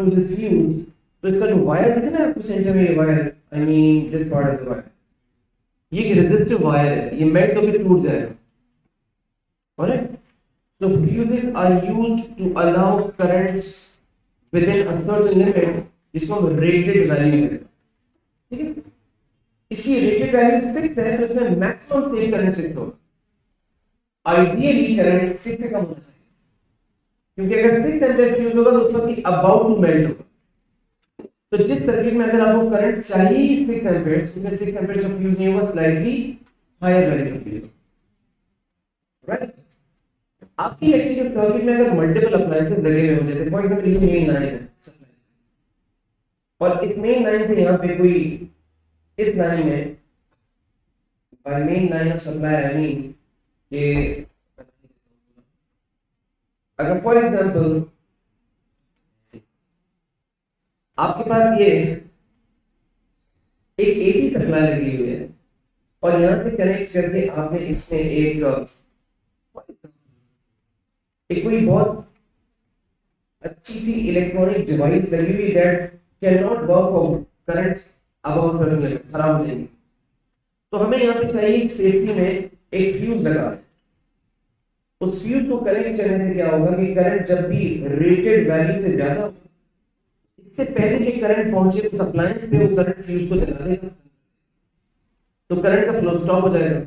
through this fuse, तो इसका जो वायर है ना आपको सेंटर में ये wire, I mean this part of the wire, ये एक रेजिस्टिव वायर है, ये मेल्ट होकर टूट जाएगा। Alright, so fuses are used to allow currents within a certain limit, जिसको हम रेटेड वैल्यू कहते हैं। ठीक है, इसी रेटेड वैल्यू फिक्स है तो इसमें मैक्सिमम सेव करंट सिक्स होगा। आइडियली करंट 6 से कम होना चाहिए, क्योंकि अगर 6 एम्पीयर फ्यूज होगा तो उसका की अबाउट टू मेल्ट होगा। तो जिस सर्किट में अगर आपको करंट चाहिए 6 एम्पीयर, क्योंकि 6 एम्पीयर का फ्यूज नहीं होगा, स्लाइटली हायर वैल्यू का फ्यूज, राइट। आपकी इलेक्ट्रिकल सर्किट में अगर मल्टीपल अप्लायंसेस लगे हुए हों, जैसे फॉर एग्जांपल ये मेन लाइन है सप्लाई, और इस मेन लाइन से यहाँ पे कोई इस लाइन में by main line of supply I mean ये, अगर फॉर एग्जांपल आपके पास ये एक एसी सप्लाई लगी हुई है और यहां से कनेक्ट करके आपने इसमें एक कोई बहुत अच्छी सी इलेक्ट्रॉनिक डिवाइस लगी हुई that can not work for currents above certain level, खराब हो जाएंगी। तो हमें यहाँ पे चाहिए सेफ्टी में एक फ्यूज लगा है। उस फ्यूज को कनेक्ट करने से क्या होगा कि करंट जब भी रेटेड वैल्यू से ज्यादा हो, इससे पहले कि करंट पहुंचे उस अप्लायंस पे, वो करंट फ्यूज को जला देगा, तो करंट का फ्लो स्टॉप हो जाएगा।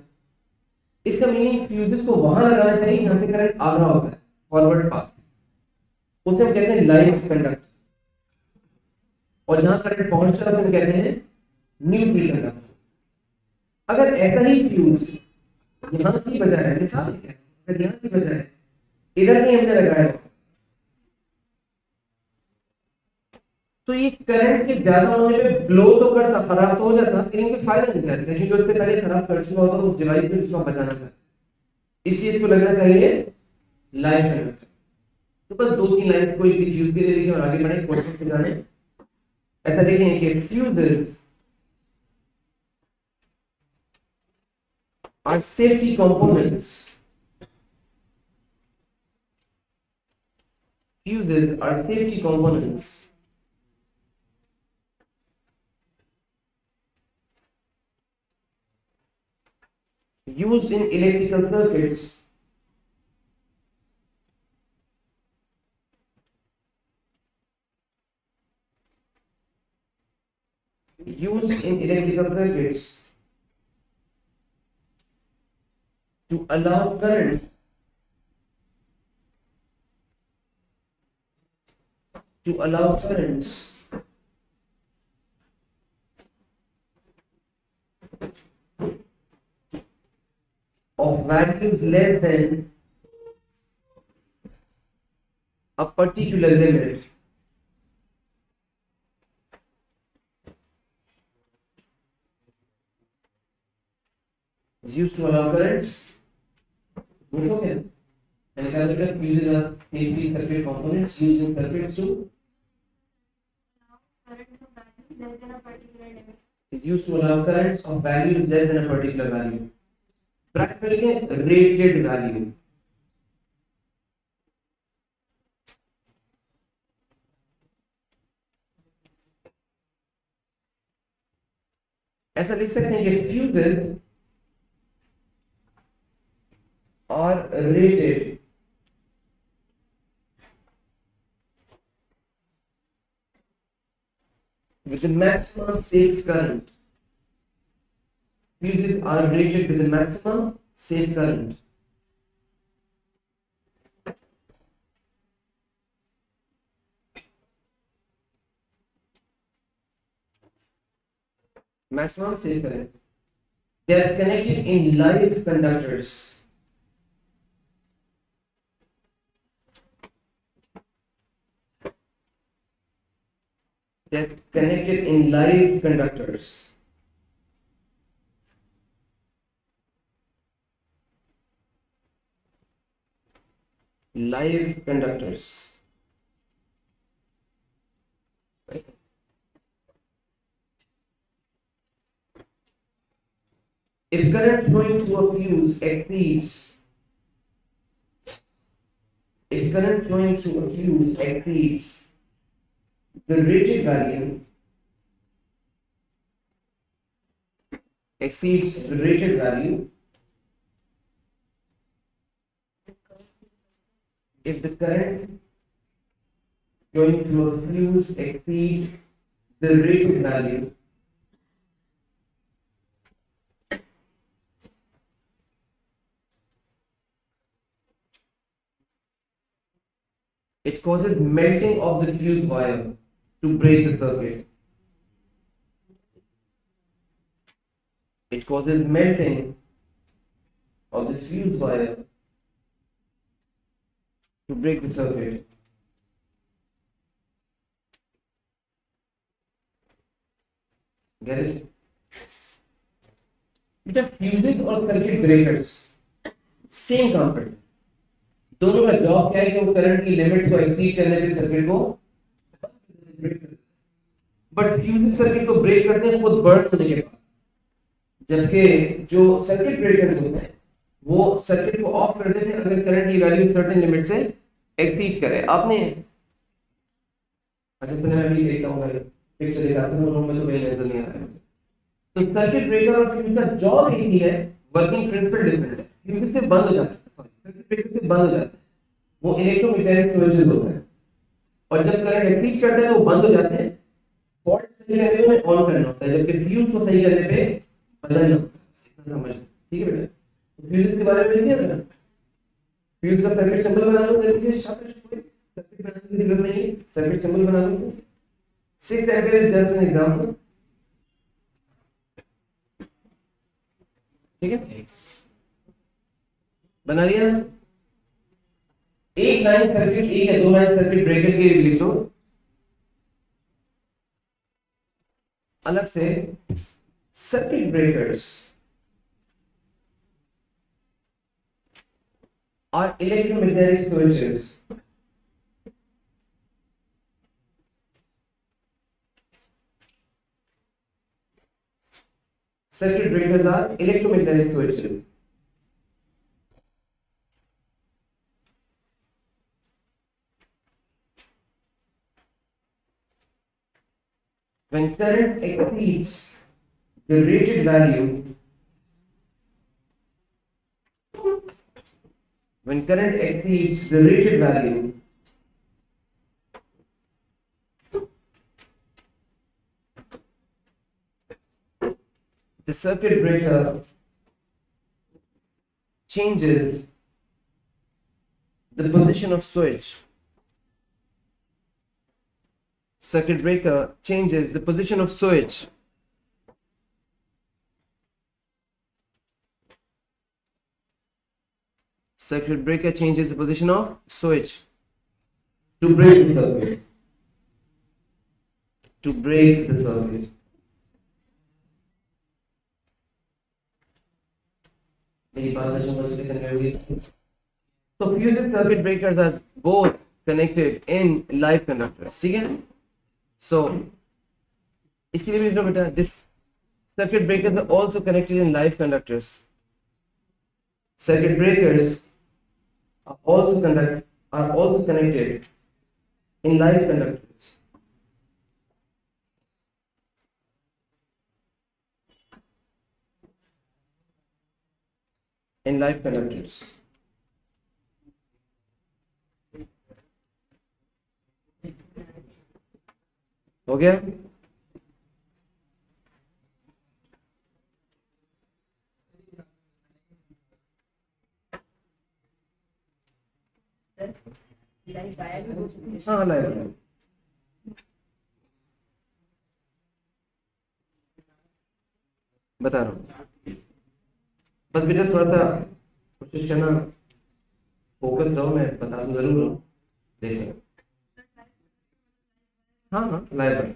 इसका मीनिंग फ्यूजेस को वहां लगाना चाहिए जहां से करंट आ रहा होता है, फॉरवर्ड पाथ, उसे हम कहते हैं लाइन ऑफ कंडक्टर, और जहां करंट पहुंच रहा है उसे कहते हैं न्यूट्रल कंडक्टर। अगर ऐसा ही फ्यूज यहां की बजाय, मिसाल है, अगर यहां की बजाय इधर भी हमने लगाया तो ये करंट के ज्यादा होने पे ब्लो तो करता, खराब तो हो जाता, लेकिन कोई फायदा नहीं था इसका, क्योंकि उससे पहले खराब कर चुका होता उस डिवाइस में, जिसको बचाना चाहते। इस चीज को लगना चाहिए लाइन कंडक्टर। तो बस 2-3 लाइन कोई भी फ्यूज के लिए लिखें और आगे बढ़े क्वेश्चन पे जाने। ऐसा देखें कि fuses are safety components. Fuses are safety components used in electrical circuits to allow current currents of values less than a particular limit is used to allow currents. Okay. And calculator uses a safety circuit components used in circuits to is used to allow currents of values less than a particular value. Practically rated value. ऐसा लिख सकते हैं कि fuses are rated with the maximum safe current. Fuses are rated with the maximum safe current. Maximum safe current. They are connected in live conductors. They are connected in live conductors. Live conductors. If current flowing through a fuse exceeds the rated value exceeds the rated value if the current going through a fuse exceeds the rated value it causes melting of the fuse wire to break the circuit. It causes melting of the fuse wire to break the circuit. Get it? बेटा fuses और circuit breakers same काम करते हैं, दोनों का job क्या है कि वो करंट की लिमिट को एक्सीड करने पे सर्किट को ब्रेक करते हैं, बट फ्यूजेस सर्किट को ब्रेक करते हैं खुद बर्न होने के बाद, जबकि जो सर्किट ब्रेकर्स होते हैं वो सर्किट को ऑफ कर देते हैं अगर करंट की वैल्यू सर्टेन लिमिट से एक्सीड करे। आपने अच्छा तो मैं अभी देखता हूँ पिक्चर दिखाता हूँ, रूम में तो मेरे नजर नहीं आ रहा है। तो सर्किट ब्रेकर और फ्यूज का जॉब एक ही है, वर्किंग प्रिंसिपल डिफरेंट है। फ्यूज से बंद हो जाता है, सॉरी सर्किट ब्रेकर से बंद हो जाता है, वो इलेक्ट्रोमैग्नेटिक स्विचेस होते हैं, और जब करंट एक्सीड करता है तो वो बंद हो जाते हैं। फॉल्ट सही करने में ऑन करना होता है, जबकि फ्यूज को सही करने पे बदलना होता है। समझ ठीक है बेटा? तो फ्यूज के बारे में क्या है, फ्यूज का सर्किट सिंबल बना लो जल्दी से, सर्किट बनाने की जरूरत नहीं है, सर्किट सिंबल बना लो। 6 ampere is just an example, ठीक है? बना लिया? एक लाइन सर्किट, एक या दो लाइन सर्किट ब्रेकर के लिए लिख लो अलग से। Circuit breakers are electromagnetic switches circuit breakers are electromagnetic switches when current exceeds the rated value when current exceeds the rated value the circuit breaker changes the position of switch. Circuit breaker changes the position of switch circuit breaker changes the position of switch to break the circuit. To break the circuit. So fuses circuit breakers are both connected in live conductors. ठीक है? So इसलिए भी बेटा this circuit breakers are also connected in live conductors. Circuit breakers are also connected in live conductors. In live conductors. हो गया? हाँ live बता रहा हूँ, बस बेटा थोड़ा सा कोशिश करना, फोकस रहो, मैं बता दूँ जरूर हूँ, देखिए। हाँ हाँ लाइव है,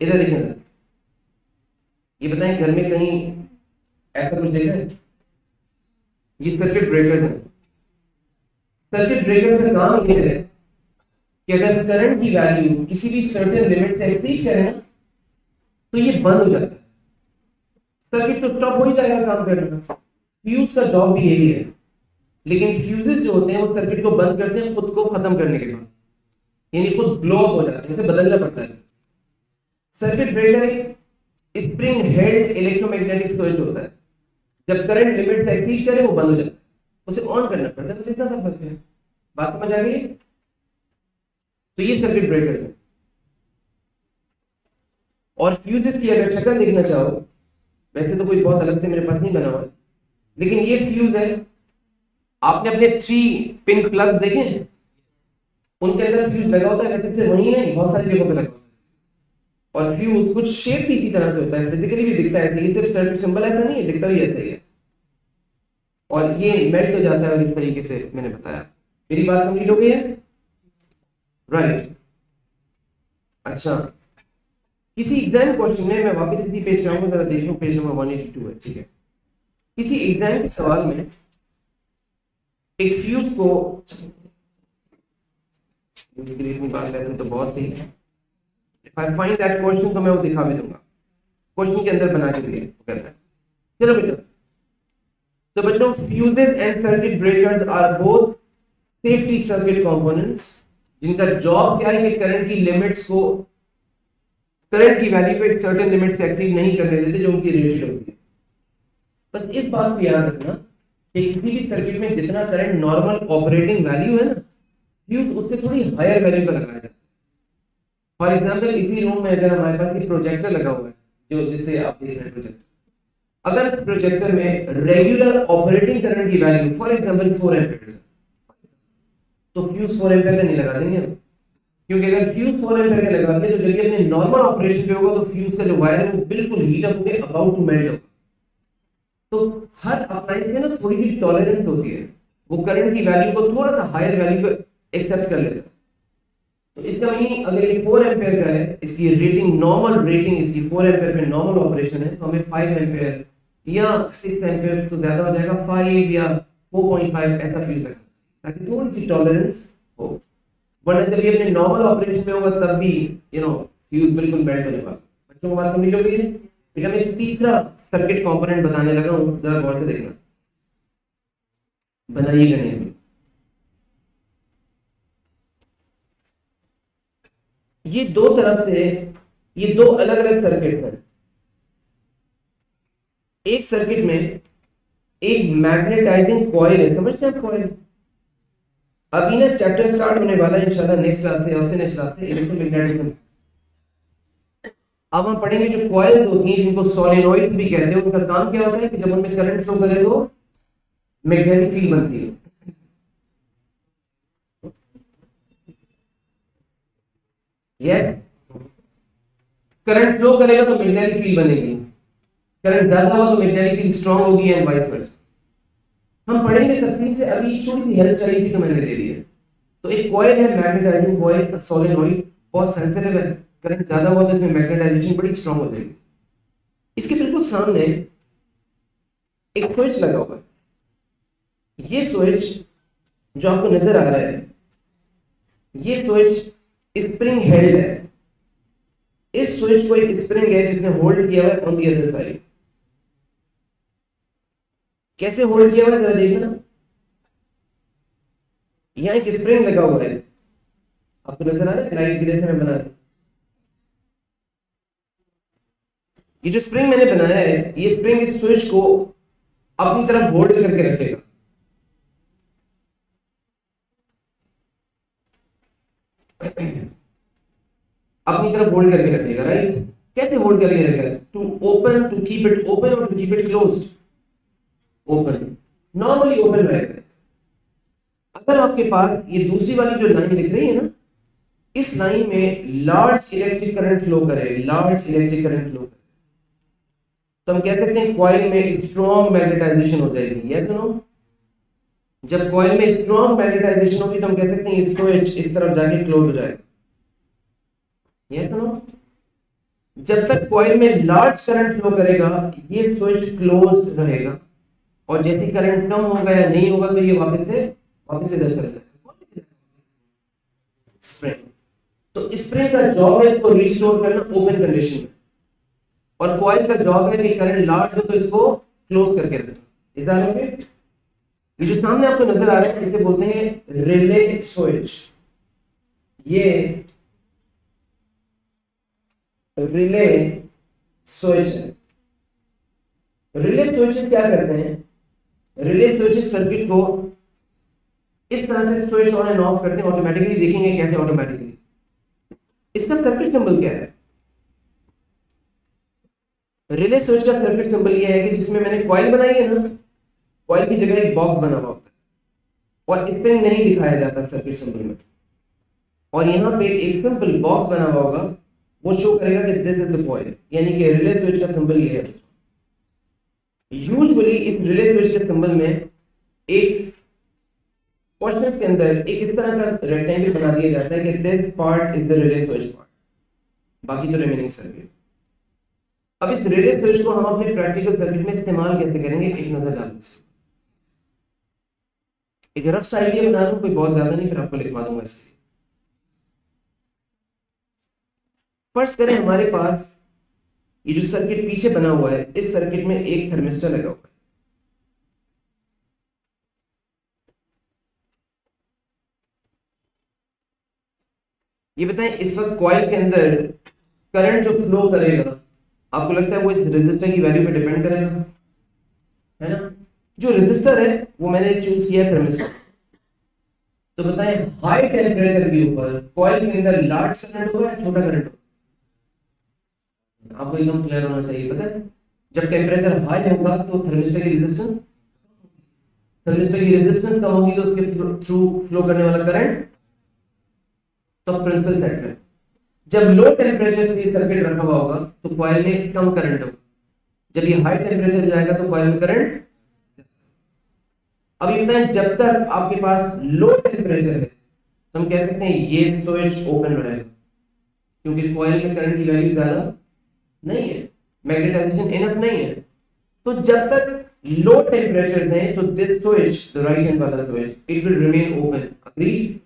इधर देखिए, ये बताएं घर में कहीं ऐसा कुछ देखा है? ये सर्किट ब्रेकर्स हैं। सर्किट ब्रेकर का काम ये है कि अगर करंट की वैल्यू किसी भी सर्टेन लिमिट से एक्सीड करे ना तो ये बंद हो जाता है, सर्किट तो स्टॉप हो ही जाएगा काम करना। फ्यूज का जॉब भी यही है, लेकिन फ्यूजेस जो होते हैं वो सर्किट को बंद करते हैं खुद को खत्म करने के बाद। यानी खुद ब्लो अप हो जाता है, इसे बदलना पड़ता है। सर्किट ब्रेकर एक स्प्रिंग हेड इलेक्ट्रोमैग्नेटिक स्विच होता है, जब करंट लिमिट से एक्सीड करे वो बंद हो जाता है, उसे ऑन करना पड़ता है, बस इतना सा फर्क है। बात समझ आ गई? तो ये सर्किट ब्रेकर है। और फ्यूजेस की अगर शक्ल देखना चाहो, वैसे तो कोई बहुत अलग से मेरे पास नहीं बना हुआ है, लेकिन ये फ्यूज है। आपने अपने 3 पिन प्लग्स देखे हैं, उनके अंदर फ्यूज लगा होता है, वैसे वही नहीं, बहुत सारी जगहों पे लगा होता है। और फ्यूज कुछ शेप भी इसी तरह से होता है, फिजिकली भी दिखता है ऐसे, ये सिर्फ सर्किट सिंबल ऐसा नहीं है, दिखता भी ऐसा ही है। और ये मेल्ट हो जाता है, और इस तरीके से मैंने बताया। मेरी बात कंप्लीट हो गई है? राइट। अच्छा, किसी एग्जाम क्वेश्चन में, मैं वापस इसी पेज पे आऊंगा, जरा देखो पेज नंबर 182 है, ठीक है। किसी एग्जाम के सवाल में एक फ्यूज को, इतनी बात वैसे तो बहुत थी, if I find that question तो मैं वो दिखा भी दूंगा, क्वेश्चन के अंदर बना के दिया कहता है। चलो बेटा, तो बच्चों fuses and circuit breakers are both safety circuit components, जिनका जॉब क्या है कि करंट की लिमिट्स को, करंट की वैल्यू को एक सर्टेन लिमिट से एक्सीड नहीं करने देते जो उनकी रेटेड होती है। बस इस बात को याद रखना कि किसी भी सर्किट में जितना करंट नॉर्मल ऑपरेटिंग वैल्यू है ना, फ्यूज उससे थोड़ी हायर वैल्यू पर लगाया जाता है। फॉर एग्जांपल इसी रूम में अगर हमारे पास एक प्रोजेक्टर लगा हुआ है, जो जिससे आप देख रहे हैं प्रोजेक्टर, अगर इस प्रोजेक्टर में रेगुलर ऑपरेटिंग करंट की वैल्यू फॉर एग्जांपल 4 एम्पीयर है, तो फ्यूज 4 एम्पीयर का नहीं लगा देंगे हम, क्योंकि अगर फ्यूज 4 एम्पीयर का लगा दिया तो जब ये अपने नॉर्मल ऑपरेशन पे होगा तो फ्यूज का जो वायर है वो बिल्कुल हीट अप होकर अबाउट टू मेल्ट होगा। तो हर अप्लायंस में ना थोड़ी सी टॉलरेंस होती है, वो करंट की वैल्यू को थोड़ा सा हायर वैल्यू को एक्सेप्ट कर लेता है। तो इसका मीनिंग अगर ये 4 एम्पीयर का है, इसकी रेटिंग, नॉर्मल रेटिंग इसकी 4 एम्पीयर पे नॉर्मल ऑपरेशन है, तो हमें 5 एम्पीयर या 6 एम्पीयर तो ज्यादा हो जाएगा, 5 या 4.5 ऐसा फ्यूज रखना, ताकि थोड़ी सी टॉलरेंस हो। वरना जब ये अपने नॉर्मल ऑपरेशन में होगा तब भी फ्यूज बिल्कुल मेल्ट होने वाला। बच्चों को बात समझ हो गई है? बेटा मैं तीसरा सर्किट कंपोनेंट बताने लगा हूं, जरा गौर से देखना, बनाइएगा नहीं अभी। ये दो तरफ से, ये दो अलग अलग सर्किट हैं। एक सर्किट में एक मैग्नेटाइजिंग कॉइल है, समझते हैं आप कॉइल? अभी ना चैप्टर स्टार्ट होने वाला है इंशाल्लाह नेक्स्ट क्लास से, और नेक्स्ट क्लास से इलेक्ट्रोमैग्नेटिज्म। अब हम पढ़ेंगे जो कॉइल्स होती हैं, जिनको सोलेनॉइड्स भी कहते हैं, उनका काम क्या होता है कि जब उनमें करंट फ्लो करे तो मैग्नेटिक फील्ड बनती है। यस, करंट फ्लो करेगा तो मैग्नेटिक फील्ड बनेगी, करंट ज्यादा हो तो मैग्नेटिक फील्ड स्ट्रांग होगी, एंड वाइस वर्सा। हम पढ़ेंगे तफसील से, अभी छोटी सी हेल्प चाहिए थी तो मैंने दे दी है। तो एक कॉइल है मैग्नेटाइजिंग कॉइल, सोलेनॉइड, बहुत सेंसिटिव है, करंट ज्यादा हुआ तो इसमें मैग्नेटाइजेशन बड़ी स्ट्रांग हो जाएगी। इसके बिल्कुल सामने एक स्विच लगा हुआ है। ये स्विच जो आपको नजर आ रहा है, ये स्विच स्प्रिंग हेल्ड है। इस स्विच को एक स्प्रिंग है जिसने होल्ड किया हुआ है ऑन द अदर साइड। कैसे होल्ड किया हुआ है जरा देखना, यहां एक स्प्रिंग लगा हुआ है, आपको नजर आ रहा है, लाइट गिरे से मैं बना, ये जो स्प्रिंग मैंने बनाया है, ये स्प्रिंग इस स्विच को अपनी तरफ होल्ड करके रखेगा। अपनी तरफ होल्ड करके रखेगा, राइट? कैसे होल्ड करके रखेगा? To open, to keep it open और to keep it closed. Open, normally open रहेगा। अगर आपके पास ये दूसरी वाली जो लाइन दिख रही है ना, इस लाइन में लार्ज इलेक्ट्रिक करंट फ्लो करे, लार्ज इलेक्ट्रिक करंट फ्लो करे, तो हम कह सकते हैं कॉइल में स्ट्रॉन्ग मैग्नेटाइजेशन हो जाएगी। Yes no? जब कॉइल में स्ट्रॉन्ग मैग्नेटाइजेशन होगी तो हम कह सकते हैं स्विच इस तरफ जाके क्लोज हो जाएगा। Yes no? जब तक कॉइल में लार्ज करंट फ्लो करेगा ये स्विच क्लोज रहेगा, और जैसे करंट कम होगा या नहीं होगा तो ये वापस से इधर चल जाएगा। स्प्रिंग, तो स्प्रिंग का जॉब है इसको रिस्टोर करना ओपन कंडीशन में, और कॉइल का जॉब है कि करंट लार्ज हो तो इसको क्लोज करके रखना। Is that okay? ये जो सामने आपको नजर आ रहा है इसे बोलते हैं रिले स्विच। ये रिले स्विच है। रिले स्विच क्या करते हैं, रिले स्विच सर्किट को इस तरह से स्विच ऑन एंड ऑफ करते हैं ऑटोमेटिकली। देखेंगे कैसे ऑटोमेटिकली। इसका सर्किट सिंबल क्या है? रिले स्विच का सर्किट सिंबल ये है कि जिसमें मैंने कॉइल बनाई है ना, कॉइल की जगह एक बॉक्स बना हुआ होता है और इस पे नहीं दिखाया जाता सर्किट सिंबल में, और यहाँ पे एक सिंपल बॉक्स बना हुआ होगा, वो शो करेगा कि दिस इज द कॉइल, यानी कि रिले स्विच का सिंबल ये है। यूजुअली इस रिले स्विच के सिंबल में एक क्वेश्चन के अंदर एक इस तरह का रेक्टेंगल बना दिया जाता है कि this part is the relay switch part, बाकी तो रिमेनिंग सर्किट। अब इस रिले स्विच को हम अपने प्रैक्टिकल सर्किट में इस्तेमाल कैसे करेंगे, एक नजर डालते हैं। एक रफ सा आइडिया बना रहा हूं, कोई बहुत ज्यादा नहीं, फिर आपको लिखवा दूंगा इसलिए। फर्स्ट करें हमारे पास ये जो सर्किट पीछे बना हुआ है, इस सर्किट में एक थर्मिस्टर लगा हुआ है। ये बताएं इस वक्त कॉइल के अंदर करंट जो फ्लो करेगा, आपको लगता है वो इस रेजिस्टर की वैल्यू पे डिपेंड करेगा, है ना? जो रेजिस्टर है वो मैंने चूज किया थर्मिस्टर। तो बताएं हाई टेम्परेचर के ऊपर कॉइल के अंदर लार्ज करंट होगा या छोटा करंट होगा? आपको एकदम क्लियर होना चाहिए। पता है जब टेम्परेचर हाई होगा तो थर्मिस्टर की रेजिस्टेंस कम होगी, तो उसके थ्रू फ्लो करने वाला करंट तो प्रिंसिपल सेट में। जब लो टेम्परेचर से सर्किट रखा हुआ होगा तो कॉइल में कम करंट होगा, जब ये हाई टेम्परेचर जाएगा तो कॉइल में करंट। अब ये बताएं जब तक आपके पास लो टेम्परेचर है तो हम कह सकते हैं ये स्विच ओपन रहेगा, क्योंकि कॉइल में करंट की वैल्यू ज्यादा नहीं है, मैग्नेटाइजेशन इनफ नहीं है। तो जब तक लो टेम्परेचर है तो this switch, the right hand वाला switch, it will remain open. Agree?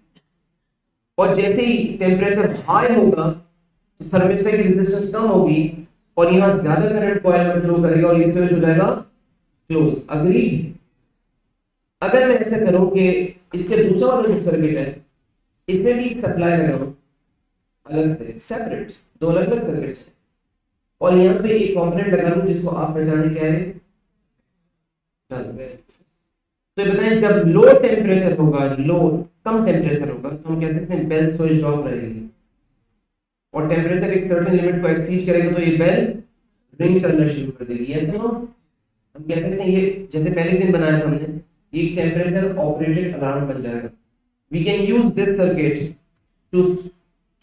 और जैसे ही टेम्परेचर हाई होगा तो थर्मिस्टर की रेजिस्टेंस कम होगी और यहां ज्यादा करंट कॉइल में फ्लो करेगा और ये स्विच हो जाएगा क्लोज। अग्री? अगर मैं ऐसा करूं कि इसके दूसरा वाला जो सर्किट है इसमें भी सप्लाई लगाऊं अलग से, सेपरेट, दो अलग अलग सर्किट्स हैं, और यहाँ पे एक कंपोनेंट लगा लूं जिसको आप पहचाने क्या है, तो ये बताएं जब लो टेम्परेचर होगा, लो कम टेम्परेचर होगा तो हम कह सकते हैं बेल स्विच ऑफ रहेगी, और टेम्परेचर एक सर्टेन लिमिट को एक्सीड करेगा तो ये बेल रिंग करना शुरू कर देगी। Yes no? हम कह सकते हैं ये जैसे पहले दिन बनाया था हमने, ये टेम्परेचर ऑपरेटेड अलार्म बन जाएगा। We can use this circuit to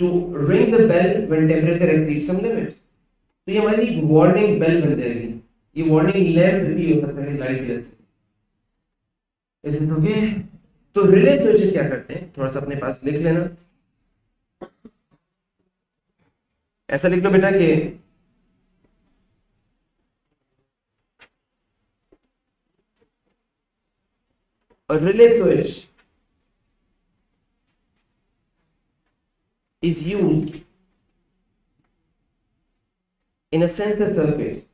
to ring the bell when temperature exceeds some limit. तो ये हमारी वार्निंग बेल बन जाएगी। ये वार्निंग लैंप भी हो सकता है, लाइट भी। ओके। तो रिले स्विचेस क्या करते हैं, थोड़ा सा अपने पास लिख लेना, ऐसा लिख लो बेटा कि a relay switch is used in a sensor circuit,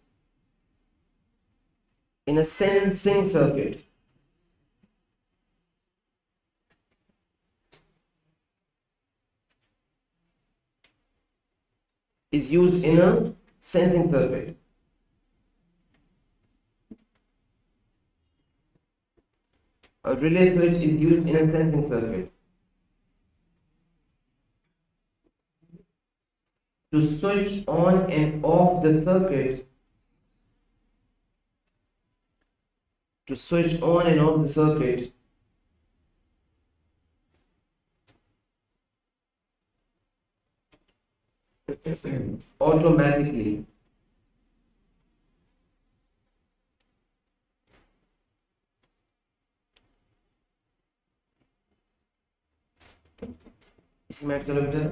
in a sensing circuit. Is used in a sensing circuit. A relay switch is used in a sensing circuit to switch on and off the circuit, to switch on and off the circuit automatically.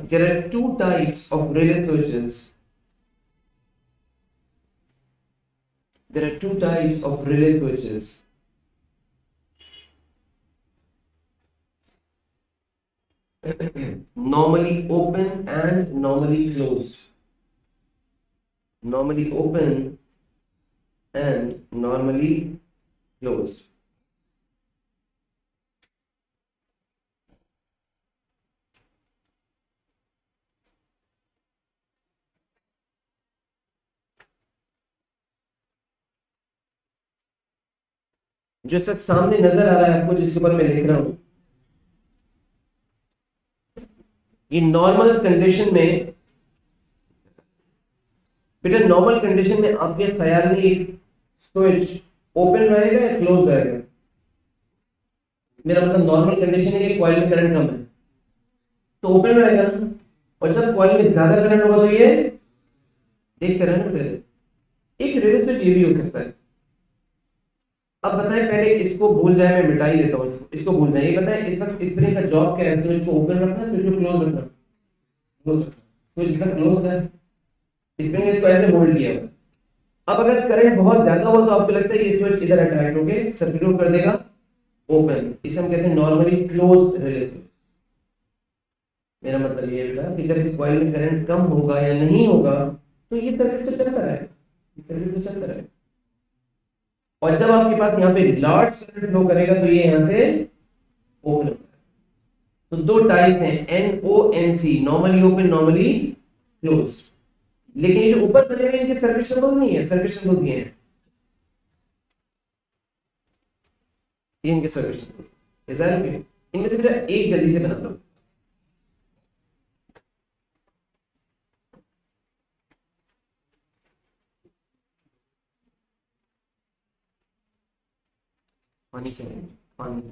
There are two types of relay switches. There are two types of relay switches. Normally open and normally closed. Normally open and normally closed. जो इस वक्त सामने नजर आ रहा है आपको, जिसके ऊपर मैं लिख रहा हूं, ये नॉर्मल कंडीशन में, बेटा नॉर्मल कंडीशन में आपके ख्याल में एक स्विच ओपन रहेगा या क्लोज रहेगा? मेरा मतलब नॉर्मल कंडीशन है कि कॉइल में करंट कम है तो ओपन रहेगा ना, और जब कॉइल में ज्यादा करंट होगा तो ये देखते रहना पड़ेगा। एक रिले स्विच ये भी हो सकता है। अब बताएं, पहले इसको भूल जाए, मैं मिटा ही देता हूं इसको भूल जाए। ये बताएं इस वक्त स्प्रिंग का जॉब क्या है? स्विच को ओपन रखना, स्विच को क्लोज रखना? क्लोज रखना। स्विच का क्लोज है, स्प्रिंग इसको ऐसे होल्ड किया हुआ। अब अगर करंट बहुत ज्यादा हो तो आपको लगता है कि स्विच इधर अट्रैक्ट होके सर्किट को कर देगा ओपन। इसे हम कहते हैं नॉर्मली क्लोज्ड रिले स्विच। मेरा मतलब ये बेटा कि जब इस कॉइल में करंट कम होगा या नहीं होगा तो ये सर्किट तो चलता रहेगा, ये सर्किट तो चलता रहेगा। और जब आपके पास यहाँ पे लार्ज करंट फ्लो करेगा तो ये यहाँ से ओपन होगा। तो दो टाइप्स हैं, NONC, normally open, normally closed. लेकिन ये जो ऊपर बने हुए इनके सर्किट सिंबल नहीं है, सर्किट सिंबल दिए हैं, ये इनके circuit symbol. Is that okay? इनमें से बेटा एक जल्दी से बना लो। पानी चाहिए, पानी।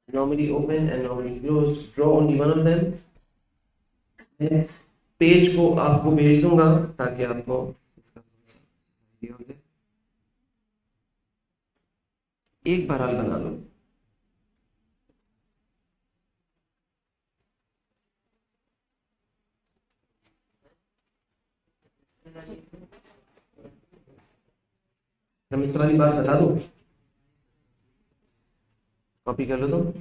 Normally open and normally closed. Draw only one of them. Page को आपको भेज दूंगा ताकि आपको इसका idea हो जाए। एक बार हाल बना लो। रमेश वाली बात बता दो, कॉपी कर लो तुम।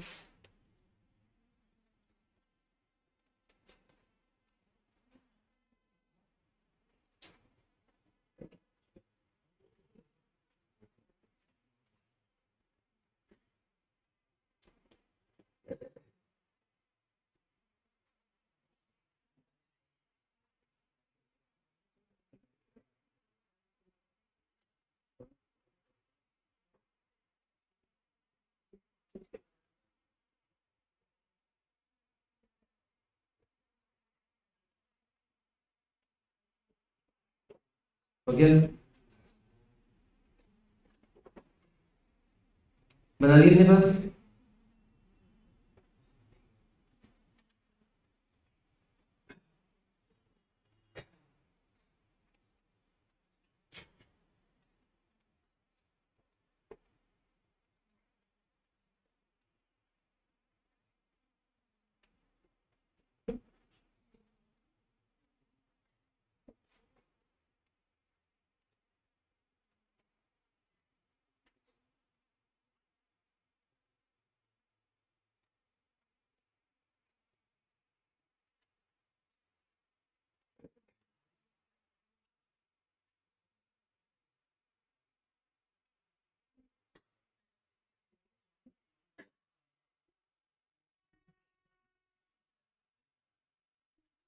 हो गया? बना लिया अपने पास?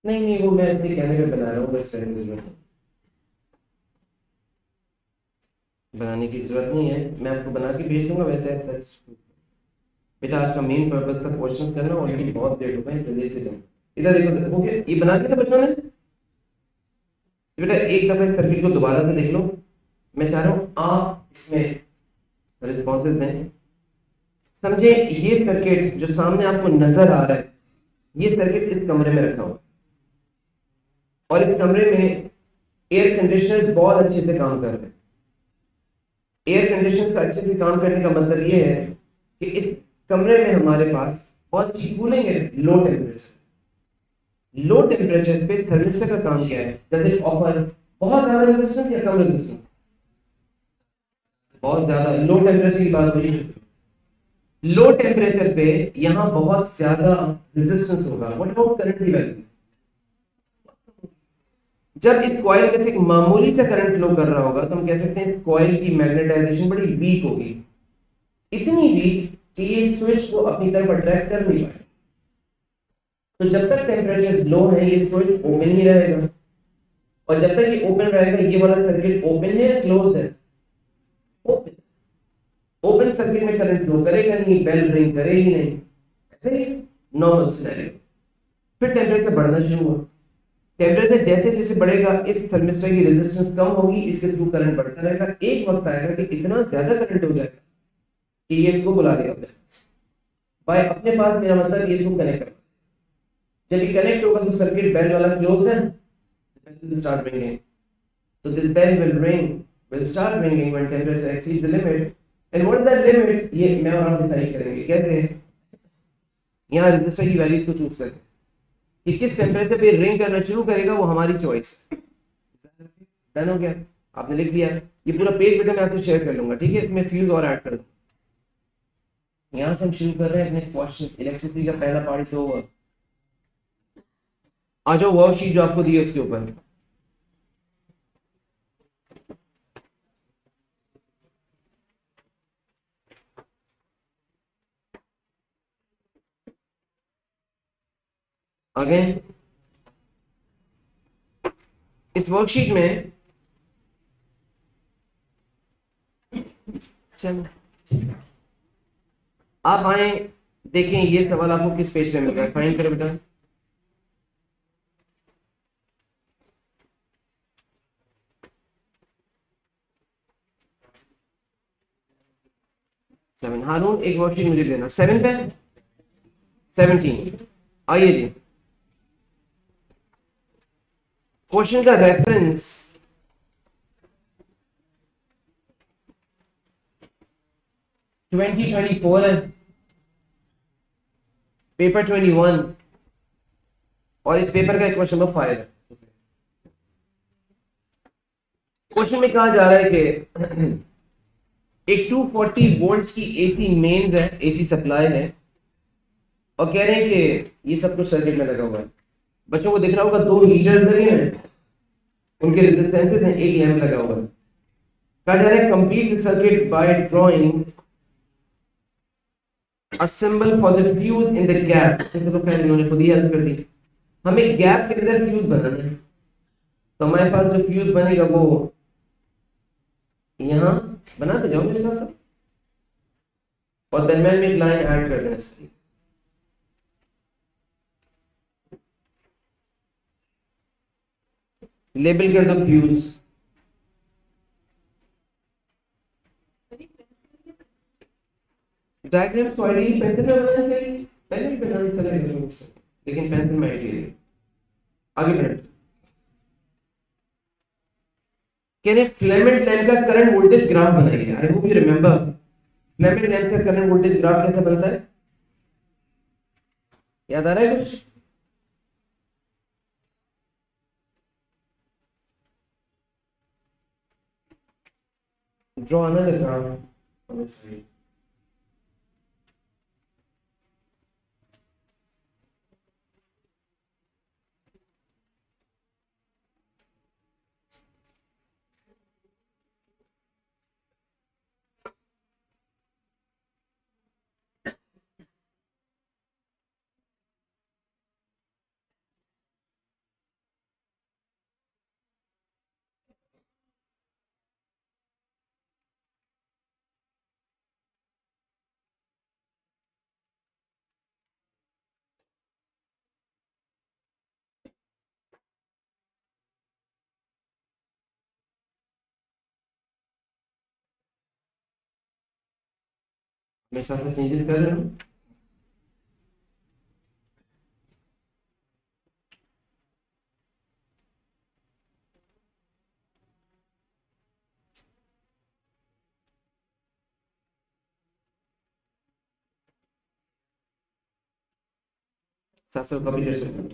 नहीं नहीं, वो मैं इसलिए कहने का बना रहा हूँ, बस बनाने की जरूरत नहीं है, मैं आपको बना के भेज दूंगा वैसे। सच बेटा आज का मेन पर्पस था क्वेश्चन करना, ऑलरेडी बहुत लेट हो गए, जल्दी से करो। इधर देखो, हो गया? ये बना दिया था बच्चों ने? बेटा एक दफा इस सर्किट को दोबारा से देख लो। मैं चाह रहा हूँ आप इसमें रिस्पॉन्सेज दें। समझे, ये सर्किट जो सामने आपको नजर आ रहा है, ये सर्किट इस कमरे में रखा हुआ, और इस कमरे में एयर कंडीशनर बहुत अच्छे से काम कर रहे हैं। एयर कंडीशनर का अच्छे से काम करने का मतलब ये है कि इस कमरे में हमारे पास बहुत अच्छी कूलिंग है। लो टेम्परेचर पे थर्मिस्टर का काम क्या है? डज इट ऑफर बहुत ज्यादा रेजिस्टेंस या कम रेजिस्टेंस? बहुत ज्यादा। लो टेम्परेचर की बात हो रही है, लो टेम्परेचर पे यहां बहुत ज्यादा रेजिस्टेंस होगा। व्हाट अबाउट करंट की वैल्यू? जब इस कॉइल में से एक मामूली सा करंट फ्लो कर रहा होगा तो हम कह सकते हैं इस कॉइल की मैग्नेटाइजेशन बड़ी वीक होगी, इतनी वीक कि ये स्विच को अपनी तरफ अट्रैक्ट कर नहीं पाए। तो जब तक टेम्परेचर लो है ये स्विच ओपन ही रहेगा, और जब तक ये ओपन रहेगा ये वाला सर्किट ओपन है या क्लोज है? ओपन। ओपन सर्किट में करंट फ्लो करेगा नहीं, बेल रिंग करेगी नहीं, ऐसे ही नॉर्मल सिनेरियो। फिर टेम्परेचर बढ़ना शुरू हुआ, टेम्परेचर जैसे जैसे बढ़ेगा इस थर्मिस्टर की रेजिस्टेंस कम होगी, इसके थ्रू करंट बढ़ता रहेगा। एक वक्त आएगा कि इतना ज्यादा करंट हो जाएगा कि ये इसको बुला लेगा अपने पास। बाय अपने पास मेरा मतलब ये इसको कनेक्ट कर, जब ये कनेक्ट होगा तो सर्किट बेल वाला क्लोज है, will start ringing. So this bell will ring, will start ringing when temperature exceeds the limit. And what is that limit? ये मैं और आप डिसाइड करेंगे कैसे? यहाँ रेजिस्टर की वैल्यूज को चूज करके कि किस टेम्परेचर पे रिंग करना शुरू करेगा, वो हमारी चॉइस। डन हो गया, आपने लिख दिया। ये पूरा पेज बेटा मैं आपसे शेयर कर लूंगा, ठीक है? इसमें फ्यूज और ऐड कर दूँ। यहाँ से हम शुरू कर रहे हैं अपने क्वेश्चन। इलेक्ट्रिसिटी का पहला पार्ट से होगा। आ जाओ वर्कशीट जो आपको दी है उसके ऊपर। आगे इस वर्कशीट में चल आप आए, देखें ये सवाल आपको किस पेज पे मिल रहा है, फाइंड करो बेटा। सेवन। हारून एक वर्कशीट मुझे देना, 7 पे 17। आइए जी, क्वेश्चन का रेफरेंस 2024 है, पेपर 21, और इस पेपर का क्वेश्चन नंबर 5 है। क्वेश्चन में कहा जा रहा है कि एक 240 वोल्ट्स की एसी मेन्स है, एसी सप्लाई है, और कह रहे हैं कि ये सब कुछ सर्किट में लगा हुआ है। बच्चों को दिख रहा होगा दो हीटर्स लगे हैं, उनके रेजिस्टेंसेस हैं, एक लैंप लगा हुआ है। कहा जा रहा है complete the circuit by drawing a symbol for the fuse in the gap। जैसे तो पहले इन्होंने खुद ही हेल्प कर दी। हमें गैप के अंदर फ्यूज बनाना है, तो हमारे पास जो फ्यूज बनेगा वो यहाँ बनाते जाओ मेरे साथ साथ, और दरम्यान में एक लाइन ऐड कर देना। लेबल कर दो फ्यूज। डायग्राम तो आइडियली पेंसिल में बनाना चाहिए, पेन भी बनाना चलेगा मुझसे, लेकिन पेंसिल में आइडियली। आगे बढ़े, कह रहे फिलामेंट लैंप का करंट वोल्टेज ग्राफ बनाइए। I hope you remember filament lamp का करंट वोल्टेज ग्राफ कैसे बनता है, याद आ रहा है कुछ? Draw another graph on this side. मैं साथ साथ चेंजेस कर रहा हूँ। साथ साथ कॉपी कर सकता हूँ।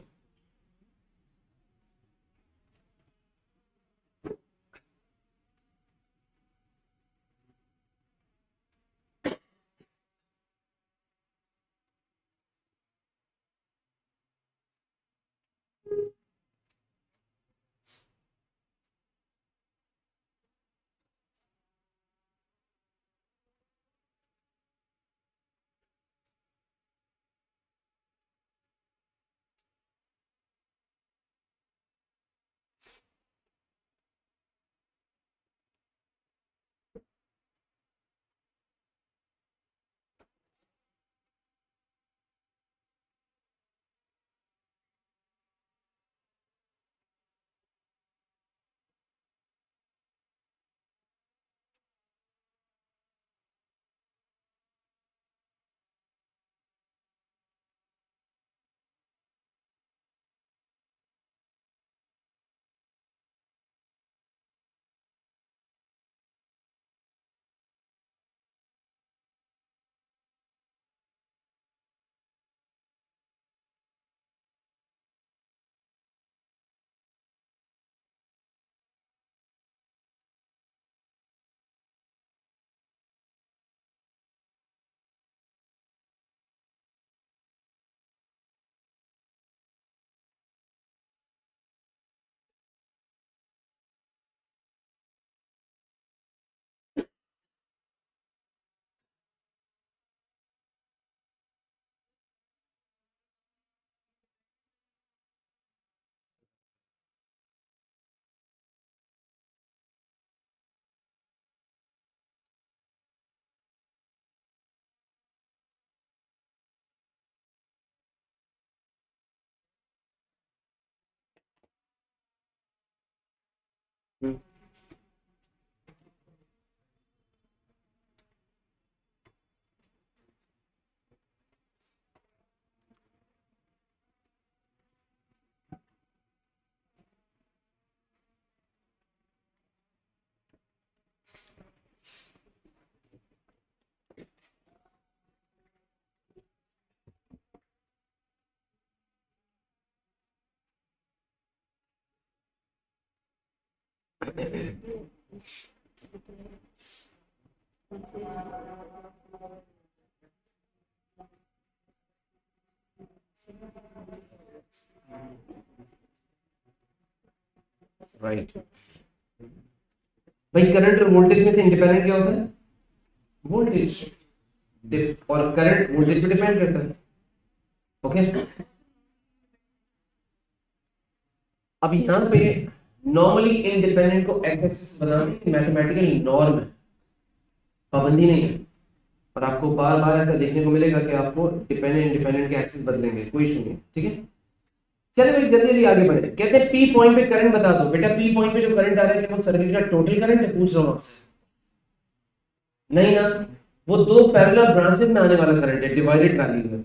राइट भाई, करंट और वोल्टेज में से इंडिपेंडेंट क्या होता है? वोल्टेज। और करंट वोल्टेज पे डिपेंड करता है। ओके, अब यहां पे नॉर्मली इंडिपेंडेंट को एक्स एक्सिस बनाने की मैथमेटिकल नॉर्म है, पाबंदी नहीं है। और आपको बार बार ऐसा देखने को मिलेगा कि आपको डिपेंडेंट इंडिपेंडेंट के एक्सिस बदलेंगे, कोई इशू नहीं, ठीक है। चलिए भाई जल्दी जल्दी आगे बढ़े। कहते हैं पी पॉइंट पे करंट बता दो। बेटा पी पॉइंट पे जो करंट आ रहा है क्या वो सर्किट का टोटल करंट है? पूछ रहा हूं आपसे। नहीं ना, वो दो पैरेलल ब्रांचेस में आने वाला करंट है डिवाइडेड वैल्यू में।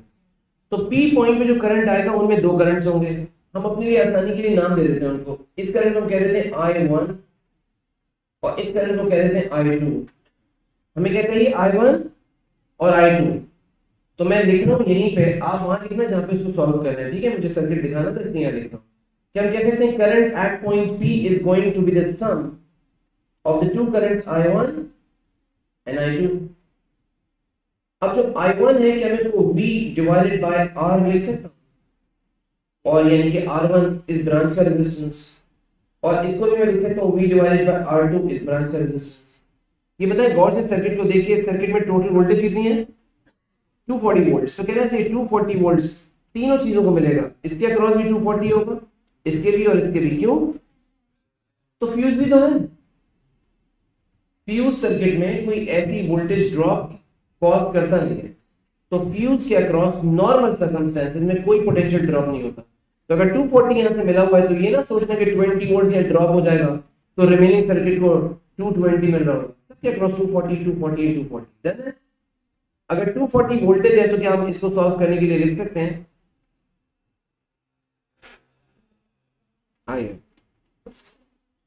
तो पी पॉइंट पे जो करंट आएगा उनमें दो करंट्स होंगे। हम अपनी लिए आसानी के लिए नाम दे देते हैं उनको। इस करंट को कह देते हैं I1 और इस करंट को कह देते हैं I2। हमें क्या चाहिए? I1 और I2। तो मैं लिख रहा हूं यहीं पे, आप वहां लिखना जहां पे उसको सॉल्व करना है, ठीक है। मुझे सर्किट दिखाना तो इसलिए यहां लिख रहा हूं कि हम कह सकते हैं current at point P is going to be the sum of the two currents I1 and I2। अब जो I1 है क्या मैं इसको V डिवाइडेड बाय R लिख सकता हूं? और यानी कि R1 इस ब्रांच का रेजिस्टेंस, और इसको भी मैं लिख सकता हूं V डिवाइडेड बाय R2 इस ब्रांच का रेजिस्टेंस। ये बताए गौर से सर्किट को देखिए, इस सर्किट में टोटल वोल्टेज कितनी है? 240 वोल्ट्स। तो कहना चाहिए 240 वोल्ट्स तीनों चीजों को मिलेगा। इसके अक्रॉस भी 240 होगा, इसके भी और इसके भी। क्यों? तो फ्यूज भी तो है। फ्यूज सर्किट में कोई ऐसी वोल्टेज ड्रॉप कॉज करता नहीं है। तो फ्यूज के अक्रॉस नॉर्मल सर्कमस्टेंसेस में कोई पोटेंशियल ड्रॉप नहीं होता। तो अगर 240 यहां से मिला हुआ है तो ये ना सोचना कि 20 वोल्ट यहां ड्रॉप हो जाएगा तो रिमेनिंग सर्किट को 220 मिल रहा होगा। सबके अक्रॉस 240 240 240 डन है। अगर 240 वोल्टेज है तो क्या हम इसको सॉल्व करने के लिए लिख सकते हैं? आइए,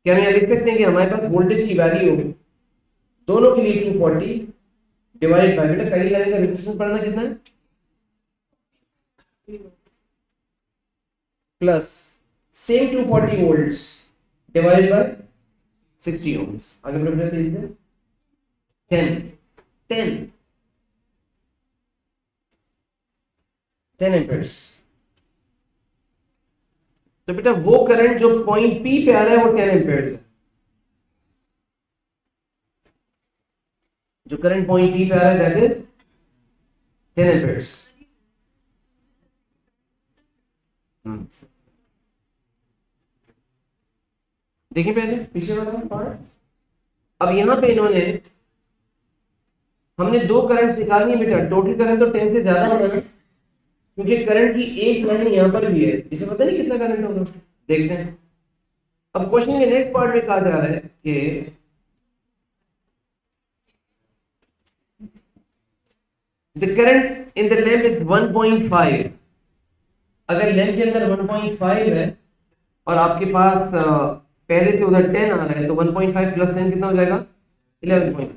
क्या हम यहां लिख सकते हैं कि हमारे पास वोल्टेज की वैल्यू दोनों के लिए 240 डिवाइड बाय, बेटा पहली लाइन का रेजिस्टेंस पढ़ना कितना है? Plus same 240 volts divide by 60 ohms। आगे बढ़ते तेजी से 10 10 10 एम्पियर्स। तो बेटा वो करंट जो पॉइंट पी पे आ रहा है वो 10 एम्पियर्स है। जो करंट पॉइंट पी पे आ रहा है दैट इज 10 एम्पियर्स। देखिए पहले पीछे वाला पार्ट। अब यहां पे इन्होंने, हमने दो करंट निकालनी है बेटा। टोटल करंट तो 10 से ज्यादा होगा ना, क्योंकि करंट की एक लाइन यहां पर भी है। इसे पता नहीं कितना करंट होगा, देखते हैं। अब क्वेश्चन के नेक्स्ट पार्ट में कहा जा रहा है कि the current in the lamp is 1.5। अगर लैंप के अंदर 1.5 है और आपके पास पहले से उधर 10 आ रहा है तो 1.5 प्लस 10 कितना हो जाएगा? 11.5।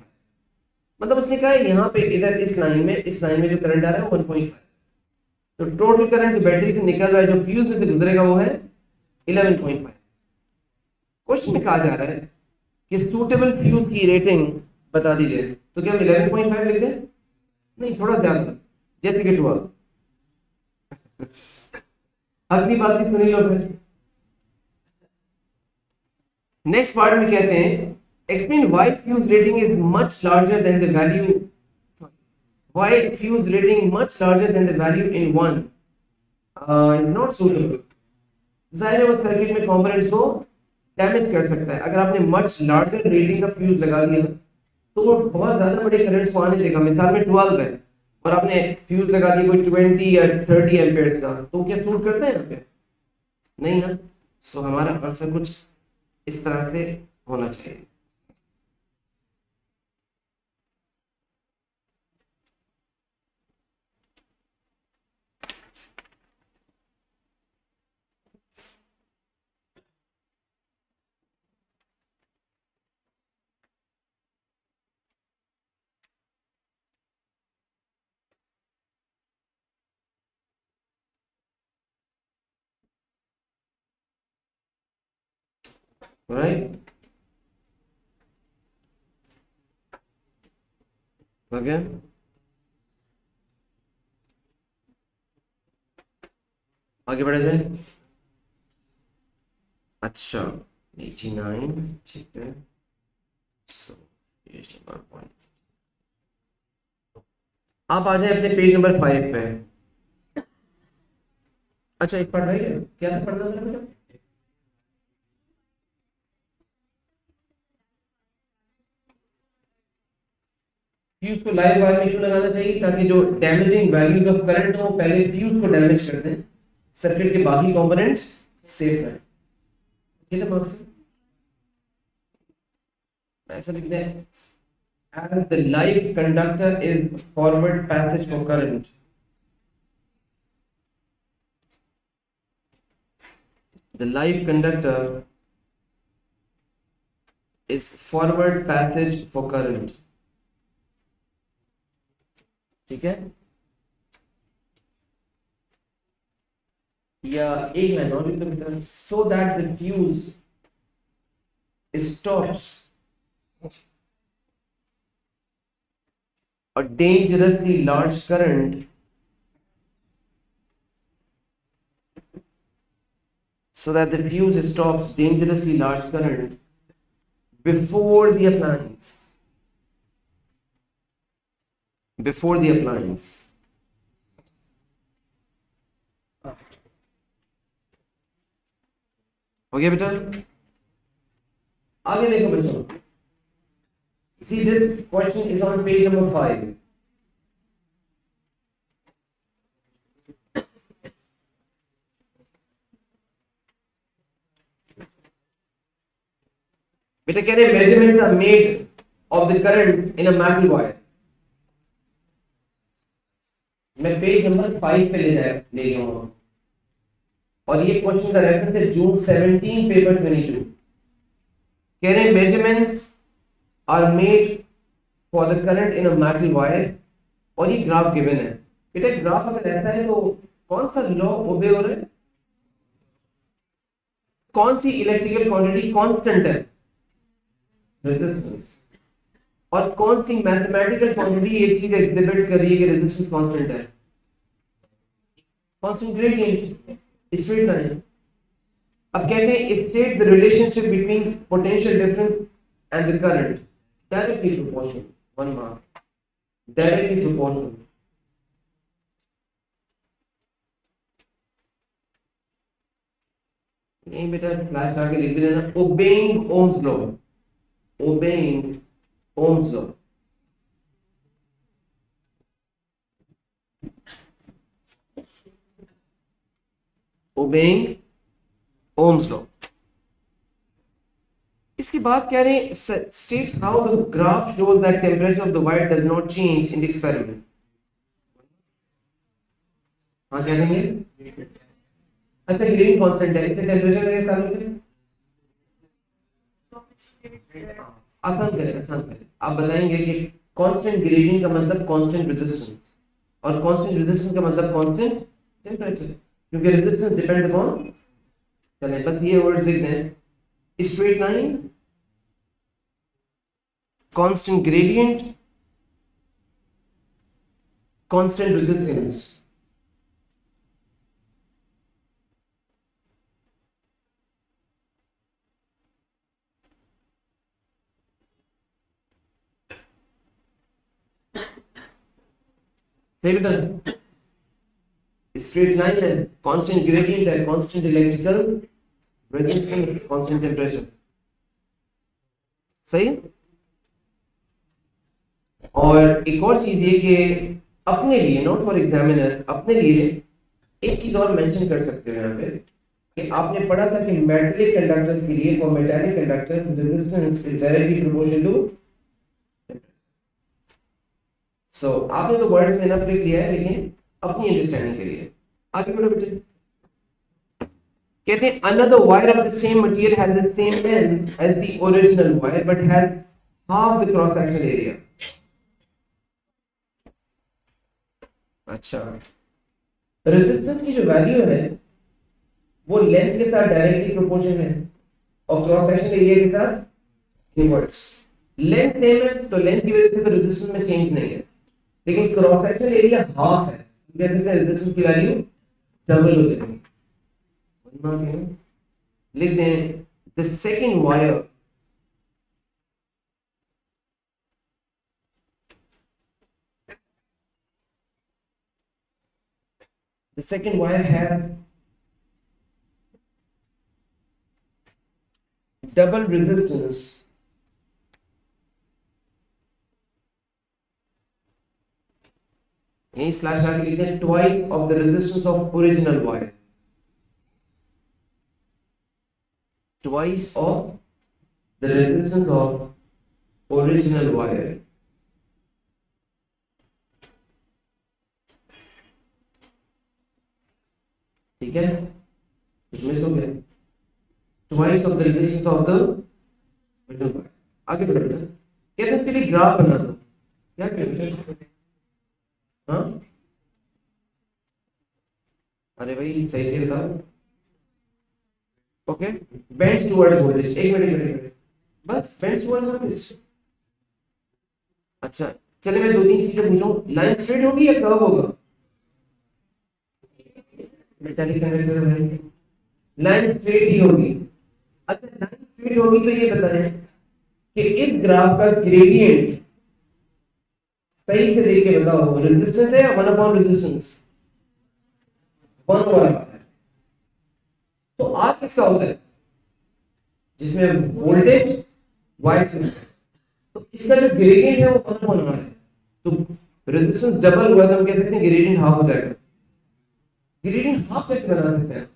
मतलब उसने कहा यहाँ पे इधर इस लाइन में जो करंट आ रहा है वो 1.5। तो टोटल करंट जो बैटरी से निकल रहा है जो फ्यूज में से गुजरेगा वो है 11.5। क्वेश्चन में कहा जा रहा है कि सूटेबल फ्यूज की रेटिंग बता दीजिए। तो क्या हम 11.5 लिख दें? नहीं, थोड़ा ज्यादा, जैसे कि 12। अगली बात की सुनी लो फिर। नेक्स्ट पार्ट में कहते हैं explain why fuse rating is much larger than the value, why fuse rating much larger than the value in 1 is not suitable. जाहिर है वो सर्किट में कंपोनेंट्स को डैमेज कर सकता है। अगर आपने मच लार्जर रेटिंग का फ्यूज लगा दिया तो वो बहुत ज्यादा बड़े करंट्स को आने देगा। मिसाल में 12 है और आपने फ्यूज लगा दिया कोई 20 या 30 एम्पियर्स का, तो क्या सूट करता है यहाँ पे? नहीं ना। सो हमारा आंसर कुछ इस तरह से होना चाहिए। राइट, ओके, आगे बढ़े जाए। अच्छा 89, ठीक है। So, आप आ जाए अपने पेज नंबर 5 पे। अच्छा एक पढ़ रही है, क्या था पढ़ना था बेटा? फ्यूज को लाइव वायर में क्यों लगाना चाहिए? ताकि जो डैमेजिंग वैल्यूज ऑफ करंट हो पहले फ्यूज को डैमेज कर दें, सर्किट के बाकी कंपोनेंट्स सेफ रहें। ये तो मकसद ऐसा लिखते हैं, as the live conductor is forward passage for current, the live conductor is forward passage for current, ठीक है। या एक लाइन और लिख दो, so that the fuse stops a dangerously large current so that the fuse stops dangerously large current before the appliance, before the appliance। हो गया बेटा? आगे देखो बच्चों, see this question is on page number 5। बेटा कह रहे measurements are made of the current in a metal wire। मैं पेज नंबर 5 पे ले जाऊंगा और ये क्वेश्चन का रेफरेंस है जून 17 पेपर 22। कह रहे measurements are made for the current in a metal wire और ये ग्राफ गिवन है। बेटा ग्राफ अगर ऐसा है तो कौन सा लॉ ओबे हो रहा है? कौन सी इलेक्ट्रिकल क्वांटिटी कांस्टेंट है? रेजिस्टेंस। और कौन सी मैथमेटिकल क्वांटिटी ये चीज एग्जिबिट कर रही है कि रेजिस्टेंस कांस्टेंट है? Constant gradient, straight line. अब कहते हैं state the relationship between potential difference and the current, directly proportional. 1 mark, directly proportional. नहीं बेटा स्लैश आगे लिख देना, obeying Ohm's law, obeying Ohm's law. Obeying Ohm's law. इसके बाद कह रहे हैं state how the graph shows that temperature of the wire does not change in the experiment. हाँ क्या कहेंगे? अच्छा ग्रेडियंट कांस्टेंट है, इससे टेंपरेचर का क्या ताल्लुक है? आसान करें, आसान करें। आप बताएंगे कि कांस्टेंट ग्रेडियंट का मतलब कांस्टेंट रेजिस्टेंस और कांस्टेंट रेजिस्टेंस का मतलब कांस्टेंट टेंपरेचर, क्योंकि रेजिस्टेंस डिपेंड्स अपॉन। चलें बस ये वर्ड लिख दें, straight line, constant gradient, constant resistance. सही बेटा? स्ट्रेट लाइन है, कांस्टेंट ग्रेडियंट है, constant electrical resistance, constant temperature. सही। और एक और चीज ये कि अपने लिए, नॉट फॉर एग्जामिनर, अपने लिए एक चीज और मेंशन कर सकते हो यहाँ पे कि आपने पढ़ा था कि मेटालिक कंडक्टर्स के लिए, for metallic conductors resistance is directly proportional to. So आपने तो वर्ड में ना लिख लिया है, लेकिन अपनी अंडरस्टैंडिंग के लिए आगे बढ़ो बेटे। कहते हैं another wire of the same material has the same length as the original wire but has half the cross section area। अच्छा, रेजिस्टेंस की जो वैल्यू है वो लेंथ के साथ डायरेक्टली प्रोपोर्शनल है और क्रॉस सेक्शन एरिया के साथ इनवर्स। लेंथ सेम है तो लेंथ की वजह से तो रेजिस्टेंस में चेंज नहीं है, लेकिन क्रॉस सेक्शनल एरिया हाफ है, कह सकते हैं रेजिस्टेंस की वैल्यू डबल हो जाएगी। लिख दें the second wire has double resistance यही स्लैश लगा के लिखते हैं twice of the resistance of original wire, twice of the resistance of original wire। ठीक है, इसमें हो गया twice of the resistance of the original wire। आगे बढ़ो बेटा, कहते हैं तेरी ग्राफ बना दो, क्या करें? हाँ अरे भाई सही से बताओ। ओके, बेंड्स टुवर्ड्स वोल्टेज, एक मिनट बस, बेंड्स टुवर्ड्स वोल्टेज। अच्छा चलिए मैं दो तीन चीजें पूछूं, लाइन स्ट्रेट होगी या कर्व होगा? मेटालिक कंडक्टर है भाई, लाइन स्ट्रेट ही होगी। अच्छा लाइन स्ट्रेट होगी तो ये बताएं कि इस ग्राफ का ग्रेडियंट सही से देख के बताओ, रेजिस्टेंस है या 1 अपॉन रेजिस्टेंस? 1 वाला है। तो आर किसका होता है जिसमें वोल्टेज वाई से, तो इसका जो ग्रेडियंट है वो 1 अपॉन आर है, तो रेजिस्टेंस डबल हुआ तो हम कह सकते हैं ग्रेडियंट हाफ हो जाएगा। ग्रेडियंट हाफ कैसे बना सकते हैं?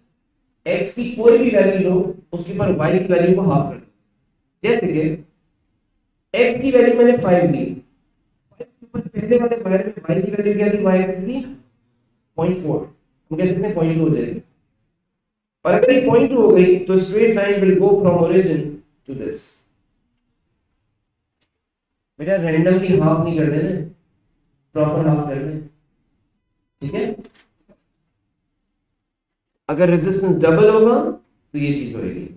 x की कोई भी वैल्यू लो, उसके ऊपर y की वैल्यू को हाफ कर दो। जैसे कि x की वैल्यू मैंने 5 ली, पहले वाले वायर में y की वैल्यू क्या थी? y एक्सिस थी 0.4, हम कह सकते हैं 0.2 हो जाएगी। और अगर ये 0.2 हो गई तो straight line will go from origin to this. बेटा रैंडमली हाफ नहीं कर देना, प्रॉपर हाफ कर देना, ठीक है? अगर रेजिस्टेंस डबल होगा तो ये चीज होगी।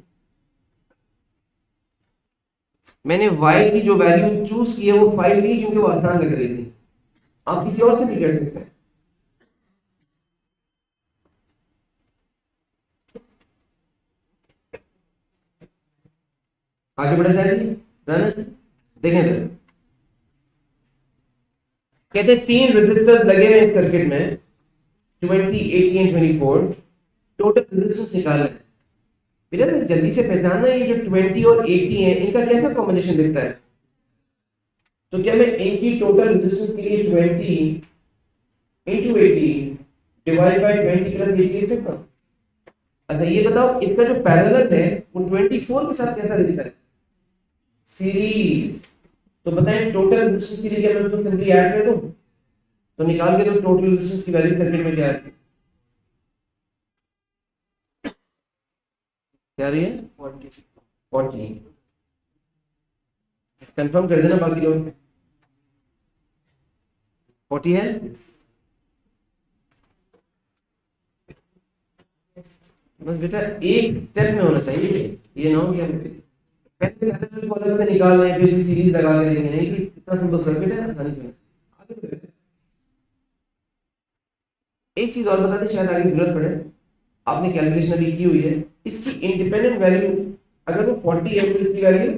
मैंने y की जो वैल्यू चूज की है वो 5 ली क्योंकि वो आसान लग रही थी, आप किसी और से भी कर सकते हैं। आगे बढ़ा जाएगी, देखें कहते हैं 3 रेजिस्टर्स लगे हुए इस सर्किट में 20, 80 एंड 24, टोटल रेजिस्टेंस निकालना है। बेटा जल्दी से पहचानना ये जो 20 और 80 है इनका कैसा कॉम्बिनेशन दिखता है। तो क्या मैं इनकी टोटल रेजिस्टेंस के लिए 20 into 80 डिवाइड बाय 20 प्लस 80 लिख सकता हूं? अच्छा ये बताओ इसका जो पैरेलल है वो 24 के साथ कैसा दिखता है? सीरीज। तो बताएं टोटल रेजिस्टेंस के लिए क्या मैं उसको सिंपली ऐड कर दूं? तो निकाल के तो टोटल रेजिस्टेंस की वैल्यू सर्किट में क्या है? क्या रही है? 40। कंफर्म कर देना बाकी लोग। 40 है? बस बेटा एक स्टेप में होना चाहिए, ये ना हो गया पहले कॉलम से निकाल रहे हैं फिर सीरीज लगा के देखें, नहीं कि इतना सिंपल सर्किट है, आसानी से। आगे एक चीज और बता दें, शायद आगे जरूरत पड़े, आपने कैलकुलेशन अभी की हुई है, इसकी इंडिपेंडेंट वैल्यू अगर वो 40 है तो इसकी वैल्यू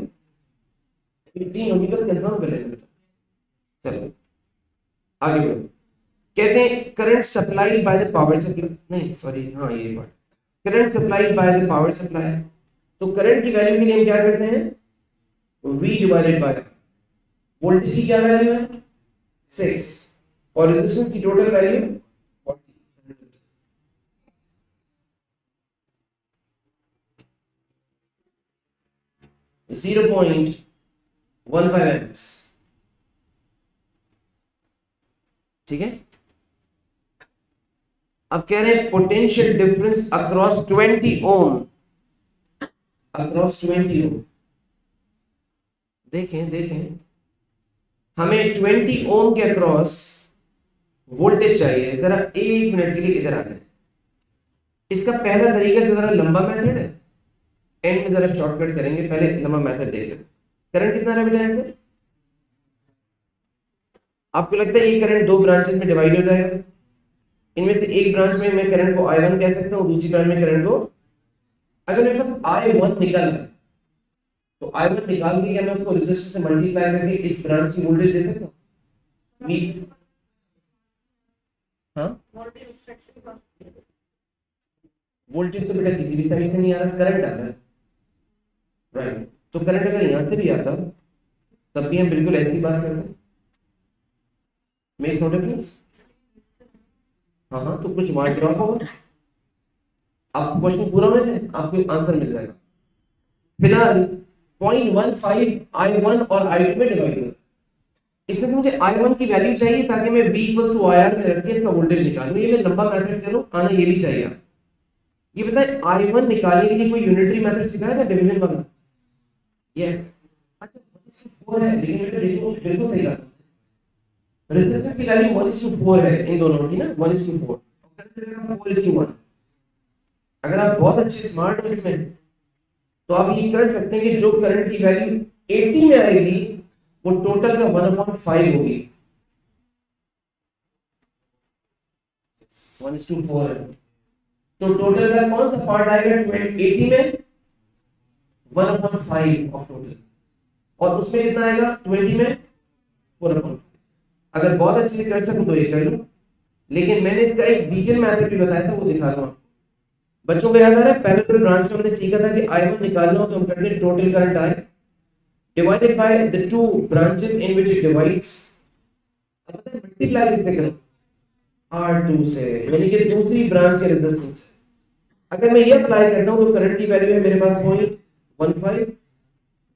15 होगी, बस कंफर्म कर लेना बेटा। चलो आगे बढ़ो। कहते हैं current supplied by the power supply, नहीं सॉरी हाँ ये बात, current supplied by the power supply. तो करंट की वैल्यू के लिए हम क्या करते हैं? V डिवाइडेड बाय वोल्टेज की क्या वैल्यू है? 6 और रेजिस्टेंस की टोटल वैल्यू 0.15 amps, ठीक है? अब कह रहे हैं पोटेंशियल डिफरेंस अक्रॉस 20 ओम, अक्रॉस 20 ओम। देखें हमें 20 ओम के अक्रॉस वोल्टेज चाहिए। जरा एक मिनट के लिए इधर आ जाए। इसका पहला तरीका जो जरा लंबा मेथड है, एंड में जरा शॉर्टकट करेंगे, पहले लंबा मेथड देख लेते। करंट कितना है बेटा ऐसे? आपको लगता है ये करंट दो ब्रांचेस में डिवाइड हो जाएगा? इनमें से एक ब्रांच में मैं करंट को I1 कह सकता हूँ, दूसरी ब्रांच में करंट को, अगर मेरे पास I1 निकल है तो I1 निकाल के क्या मैं उसको रेजिस्टेंस से मल्टीप्लाई करके इस ब्रांच की वोल्टेज दे सकता हूँ? हाँ, वोल्टेज तो बेटा किसी भी साइड से नहीं आ रहा, करंट आ रहा है, राइट? तो करंट अगर यहाँ से भी आता तब भी हम बिल्कुल ऐसी बात करते हैं, मेक नो डिफरेंस। हाँ हाँ, तो कुछ वहां ड्रॉप होगा, आपको क्वेश्चन पूरा होने दें, आपको आंसर मिल जाएगा। फिलहाल 0.15 I1 और I2 में डिवाइड होगा, इसमें मुझे I1 की वैल्यू चाहिए ताकि मैं V इक्वल टू IR में रख के इसका वोल्टेज निकालूं। ये मैं लंबा मेथड करूं, आना ये भी चाहिए। ये बताए I1 निकालने के लिए कोई यूनिटरी मेथड सिखाया था डिवीजन वाला? यस। अच्छा, 4 है, लेकिन बेटा देखो बिल्कुल सही बात, रेजिस्टेंस की वैल्यू 1:4 है इन दोनों की ना, 1:4, करंट का 4:1। अगर आप बहुत अच्छे स्मार्ट हो इसमें तो आप ये कर सकते हैं कि जो करंट की वैल्यू 80 में आएगी वो टोटल का 1/5 होगी, 1:4 है। तो टोटल का कौन सा पार्ट आएगा 80 में? 1/5 ऑफ टोटल, और उसमें कितना आएगा 20 में? 4/5। अगर बहुत अच्छे से कर सकूं तो ये कर लो, लेकिन मैंने इसका एक डिटेल मेथड भी बताया था, वो दिखा दूं। बच्चों को याद आ रहा है पैरेलल ब्रांच में हमने सीखा था कि I1 निकालना हो तो हम करते हैं total current I divided by the two branches in which it divides, अब पता है मल्टीप्लाई किससे करूं? R2 से, यानी कि दूसरी ब्रांच के रेजिस्टेंस। अगर मैं ये अप्लाई करता हूं तो करंट की वैल्यू है मेरे पास 0.15,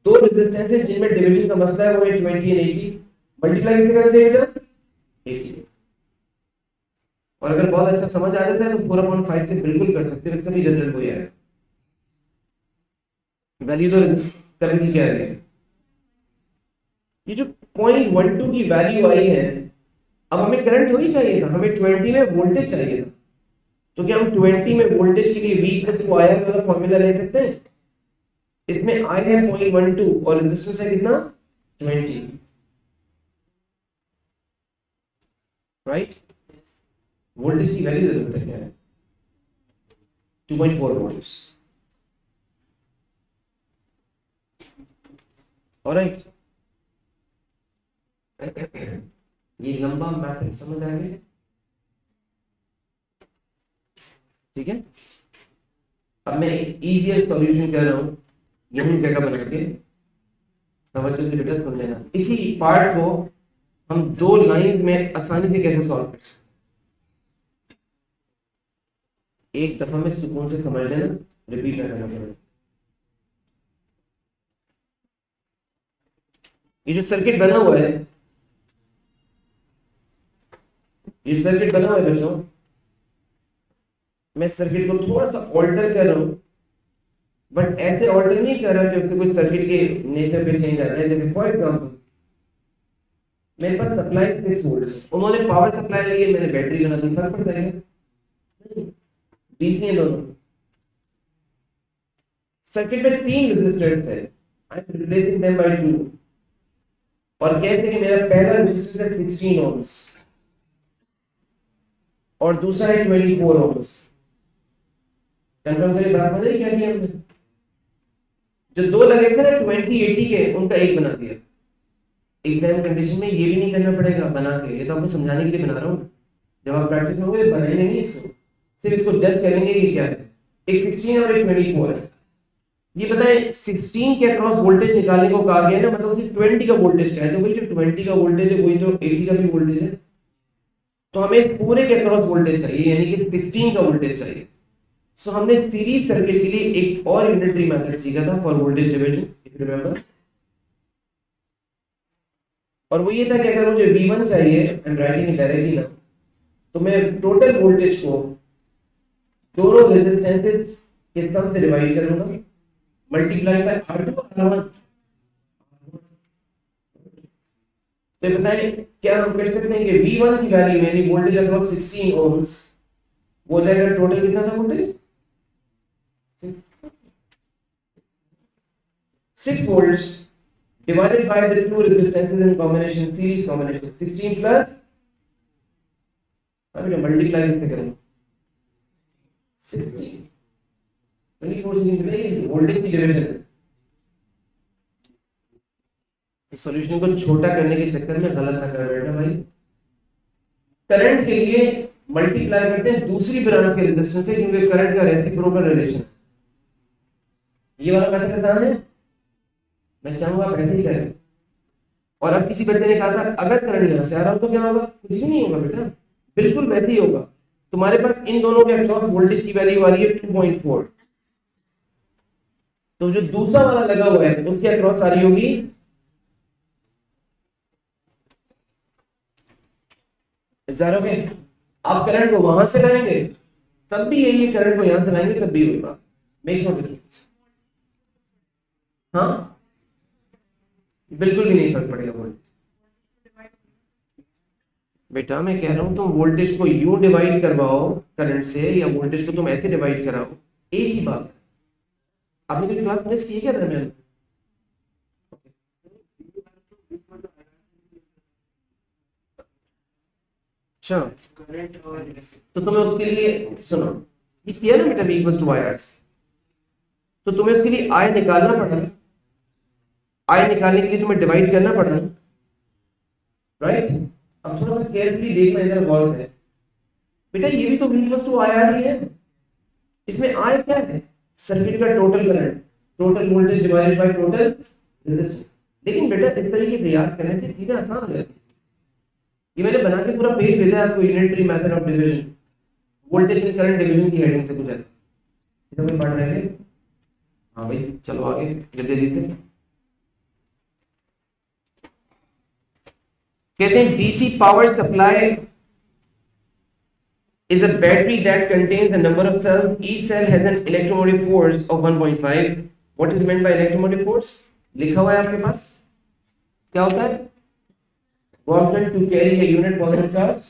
दो रेजिस्टेंस है जिनमें डिवीजन का मसला है, वो है 20 और 80, मल्टीप्लाई किससे करते हैं बेटा? 80। और अगर बहुत अच्छा समझ आ जाता है तो 4/5 से बिल्कुल कर सकते हो, इसका भी रिजल्ट वही आएगा। वैल्यू तो करंट की क्या है, ये जो 0.12 की वैल्यू आई है, अब हमें करंट थोड़ी चाहिए था, हमें 20 में वोल्टेज चाहिए था। तो क्या हम 20 में वोल्टेज के लिए V इक्वल टू IR वाला फॉर्मूला ले सकते हैं? इसमें I है 0.12 और रेजिस्टेंस है कितना? 20, राइट? वोल्टेज की वैल्यू दे देते हैं 2.4 वोल्ट्स, ऑलराइट? ये लंबा मैथड समझ आ गया, ठीक है? अब मैं इजियर सॉल्यूशन कर रहा हूं यही जगह बना के, तवज्जो से बेटा सुन लेना। इसी पार्ट को हम दो लाइंस में आसानी से कैसे सॉल्व कर सकते, एक दफा में सुकून से समझ लेना, रिपीट ना करना पड़ेगा। ये जो सर्किट बना हुआ है, ये सर्किट बना हुआ है बच्चों, मैं सर्किट को थोड़ा सा ऑल्टर कर रहा हूं, बट ऐसे ऑल्टर नहीं कर रहा कि उसके कुछ सर्किट के नेचर पे चेंज आ जाए। जैसे फॉर एग्जांपल मेरे पास सप्लाई 6 वोल्ट, उन्होंने पावर सप्लाई ली है, मैंने बैटरी बना दी, फर्क पड़ता है? डीसी है दोनों। सर्किट में 3 रेजिस्टेंस है, I am replacing them by 2, और कहते हैं कि मेरा पहला रेजिस्टेंस है 16 ओम्स और दूसरा है 24 ओम्स। कंफर्म करिए, बात समझ रही क्या किया हमने? जो दो लगे थे ना 2080 के, उनका एक बना दिया। एग्जाम कंडीशन में ये भी नहीं करना पड़ेगा बना के, ये तो आपको समझाने के लिए बना रहा हूँ। जब आप प्रैक्टिस में होगे बनाएंगे नहीं इसको, सिर्फ इसको जज करेंगे कि क्या है। एक 16 और एक 24 है। ये बताएं 16 के अक्रॉस वोल्टेज निकालने को कहा गया है ना, मतलब कि 20 का वोल्टेज चाहिए, तो वही जो 20 का वोल्टेज है वही तो 80 का भी वोल्टेज है, तो हमें इस पूरे के अक्रॉस वोल्टेज चाहिए, यानी कि 16 का वोल्टेज चाहिए। सो हमने सीरीज सर्किट के लिए एक और यूनिटरी मेथड सीखा था for voltage division, if you remember, और वो ये था कि अगर मुझे V1 चाहिए, I am writing it directly ना, तो मैं टोटल वोल्टेज को दोनों रेजिस्टेंसेस के सम से डिवाइड करूंगा, मल्टीप्लाई बाय R2 और R1। तो बताएं क्या हम कर सकते हैं कि V1 की वैल्यू यानी वोल्टेज अक्रॉस 16 ओम्स वो हो जाएगा, टोटल कितना था voltage? 6 volts divided by the two resistances in combination, series combination, 16 plus, अभी multiply कैसे करें 16, 24 16 वोल्टेज की डिवीजन। सॉल्यूशन को छोटा करने के चक्कर में गलत ना कर बैठना भाई। करंट के लिए मल्टीप्लाई करते हैं दूसरी ब्रांच के रेजिस्टेंस से, क्योंकि करंट का रेसिप्रोकल रिलेशन। ये वाला मेथड आसान है, मैं चाहूंगा आप ऐसे ही करें। और अब किसी बच्चे ने कहा था अगर करंट यहां से आ रहा हो तो क्या होगा, कुछ भी नहीं होगा बेटा, बिल्कुल वैसे ही होगा। तुम्हारे पास इन दोनों के अक्रॉस वोल्टेज की वैल्यू आ रही है 2.4, तो जो दूसरा वाला लगा हुआ है उसके अक्रॉस आ रही होगी में। आप करंट को वहां से लाएंगे तब भी यही, करंट को यहां से लाएंगे तब भी होगा, मेक्स नो डिफरेंस। हाँ बिल्कुल भी नहीं फर्क पड़ेगा वोल्टेज। बेटा मैं कह रहा हूं तुम वोल्टेज को यूं डिवाइड करवाओ करंट से, या वोल्टेज को तुम ऐसे डिवाइड कराओ, एक ही बात है। आपने कोई क्लास मिस की है क्या दरमियान? अच्छा तो तुम्हें उसके लिए सुनो, ये किया ना बेटा, v इक्वल्स टू r, तो तुम्हें उसके लिए i निकालना पड़ना, i निकालने के लिए तुम्हें डिवाइड करना पड़ना, राइट। अब थोड़ा सा केयरफुली देखना इधर गौर से बेटा, ये भी तो v इक्वल्स टू r ही है, इसमें i क्या है, सर्किट का total current, total voltage divided by total resistance. लेकिन बेटा इस तरीके से याद करने से चीजें आसान हो जाती है। ये मैंने बना के पूरा पेज भेजा है आपको, unitary method of division, voltage and current division की हेडिंग से कुछ ऐसा। इधर कोई पढ़ रहे हैं? हाँ भाई चलो आगे जल्दी जल्दी से। कहते हैं DC power supply is a battery that contains a number of cells. Each cell has an electromotive force of 1.5. What is meant by electromotive force? लिखा हुआ है आपके पास, क्या होता है? Work done to carry a unit positive charge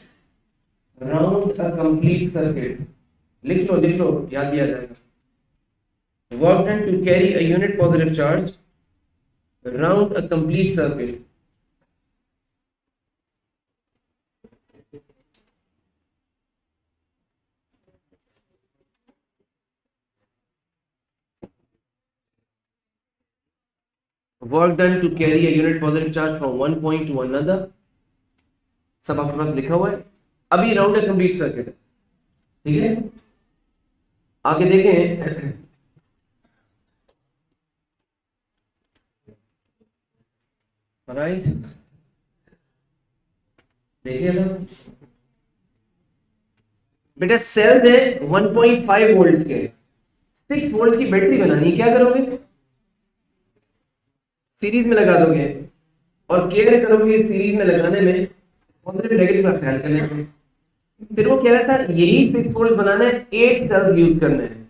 around a complete circuit. लिख लो याद भी आ जाएगा। Work done to carry a unit positive charge around a complete circuit. Work done to carry a unit positive charge from one point to another. सब आपके पास लिखा हुआ है। अभी राउंड अ कंप्लीट सर्किट, ठीक है। आगे देखें, राइट, देखिए ना बेटा, सेल्स है 1.5 वोल्ट के, 6 वोल्ट की बैटरी बनानी है, क्या करोगे? सीरीज में लगा दोगे, और केयर करोगे सीरीज में लगाने में पॉजिटिव नेगेटिव का ख्याल करने में। फिर वो कह रहा था यही 6 वोल्ट बनाना है, 8 सेल्स यूज करने हैं,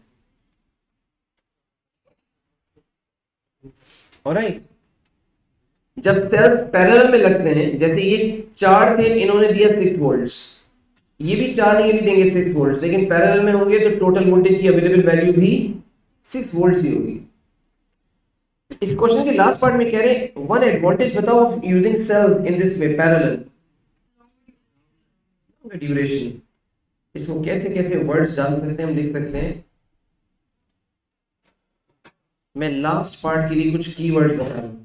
ऑलराइट। जब सेल्स पैरेलल में लगते हैं, जैसे ये 4 थे, इन्होंने दिया 6 वोल्ट्स, ये भी 4 ये भी देंगे 6 वोल्ट्स, लेकिन पैरेलल में होंगे तो टोटल वोल्टेज की अवेलेबल वैल्यू भी 6 वोल्ट्स ही होगी। इस क्वेश्चन के लास्ट पार्ट में कह रहे हैं वन एडवांटेज बताओ of using cells in this way parallel, duration. इसको कैसे कैसे वर्ड्स डाल सकते हैं, हम लिख सकते हैं। मैं लास्ट पार्ट के लिए कुछ कीवर्ड्स बता रहा हूं,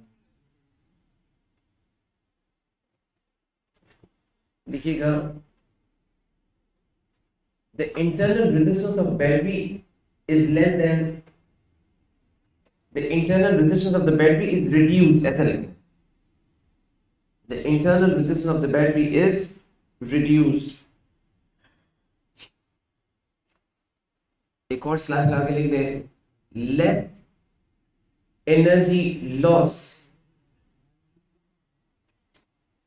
देखिएगा। The internal resistance of battery is less than, the internal resistance of the battery is reduced, ऐसा लिखें, the internal resistance of the battery is reduced। एक और स्लैश आगे लिख दें, less energy loss,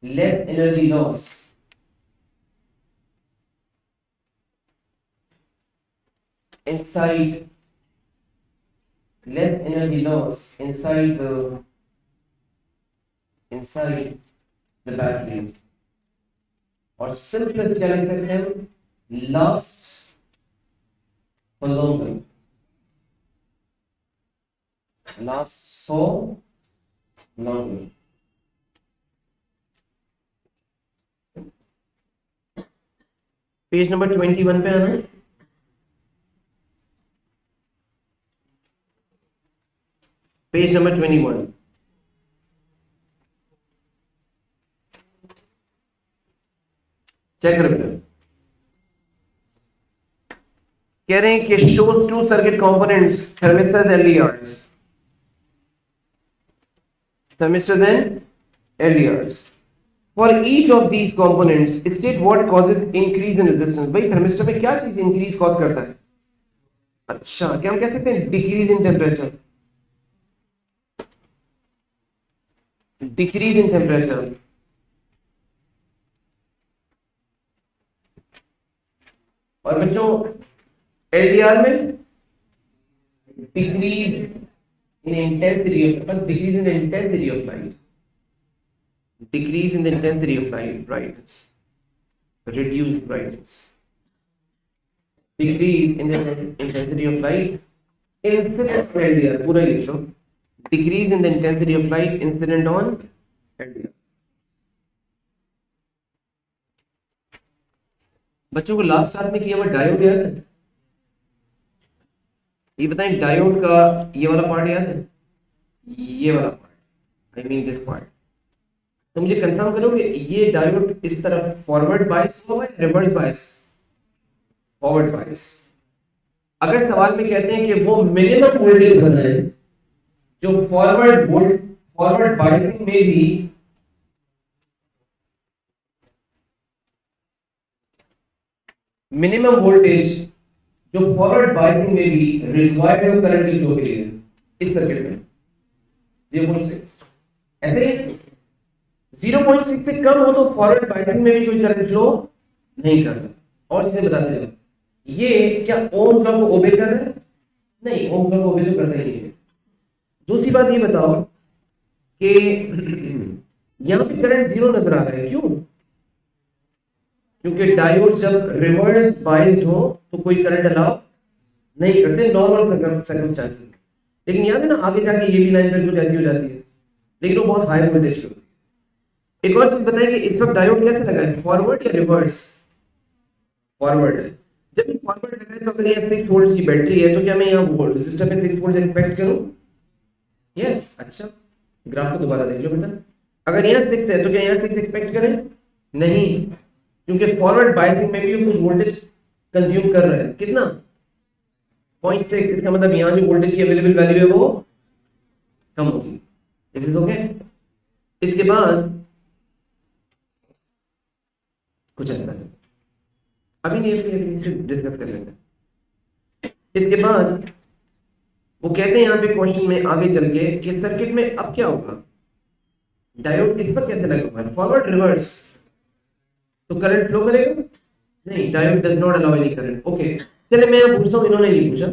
less energy loss inside, less energy loss inside the battery, और simplest क्या लिख सकते हैं, lasts for longer, lasts for now page number 21 पे आना है। Page number 21। चेक कर कह रहे हैं कि shows two circuit components thermistors and LDRs। thermistors and LDRs for each of these components state what causes increase in resistance। भाई thermistor में क्या चीज इंक्रीज कॉज करता है? अच्छा, क्या हम कह सकते हैं decrease in temperature, decrease in temperature. और बच्चों एलडीआर में डिक्रीज इन इंटेंसिटी ऑफ, बस decrease in intensity of light, decrease in the intensity of light, brightness, reduced brightness, decrease in the intensity of light incident on LDR, पूरा लिख लो, decrease in the intensity of light incident on LDR। बच्चों को last class में किया हुआ diode याद है? ये बताएं डायोड का ये वाला पार्ट याद है? ये वाला part, I mean this part. तो मुझे कंफर्म करोगे ये डायोड इस तरफ फॉरवर्ड बायस हुआ है, रिवर्स बायस? Forward bias. अगर सवाल में कहते हैं कि वो मिनिमम वोल्टेज बनाए जो फॉरवर्ड बायसिंग में भी मिनिमम वोल्टेज जो फॉरवर्ड बायसिंग में भी रिक्वायर्ड हो करंट की फ्लो के लिए इस सर्किट में 0.6, ऐसे 0.6 से कम हो तो फॉरवर्ड बायसिंग में भी कोई करंट फ्लो नहीं करता। और चीजें बताते जाओ, ये क्या ओम लॉ को ओबे कर रहा है? नहीं, ओम लॉ को ओबे तो करता ही नहीं है। दूसरी बात ये बताओ कि यहां पे करंट जीरो नजर आ रहा है, क्यों? क्योंकि डायोड जब रिवर्स बायस्ड हो तो कोई करंट अलाउ नहीं करते, नॉर्मल सर्कमस्टेंसेस। लेकिन याद है ना आगे जाके ये भी लाइन फिर कुछ ऐसी हो जाती है, लेकिन वो बहुत हाई वोल्टेज पे होती है। एक और चीज बताएं कि इस वक्त डायोड कैसे लगा है, फॉरवर्ड या रिवर्स? फॉरवर्ड है। जब फॉरवर्ड लगा है तो अगर यहाँ 6 वोल्ट की बैटरी है तो क्या मैं यहाँ रेजिस्टर पे 6 वोल्ट एक्सपेक्ट करूं? यस। अच्छा, ग्राफ को दोबारा देख लो बेटा। अगर यहाँ 6 है तो क्या यहाँ 6 एक्सपेक्ट करें? नहीं, क्योंकि फॉरवर्ड बायसिंग में भी कुछ वोल्टेज कंज्यूम कर रहा है। कितना? 0.6। इसका मतलब यहाँ जो वोल्टेज की अवेलेबल वैल्यू है वो कम होगी। Is it okay? इसके बाद कुछ ऐसा है, अभी नहीं इसे डिस्कस कर लेंगे। इसके बाद वो कहते हैं यहाँ पे क्वेश्चन में आगे चल के कि सर्किट में अब क्या होगा, डायोड इस पर कैसे लगा हुआ है, फॉरवर्ड रिवर्स, तो करंट फ्लो करेगा? नहीं, diode does not allow any current. Okay, चलिए मैं यहाँ पूछता हूँ, इन्होंने नहीं पूछा।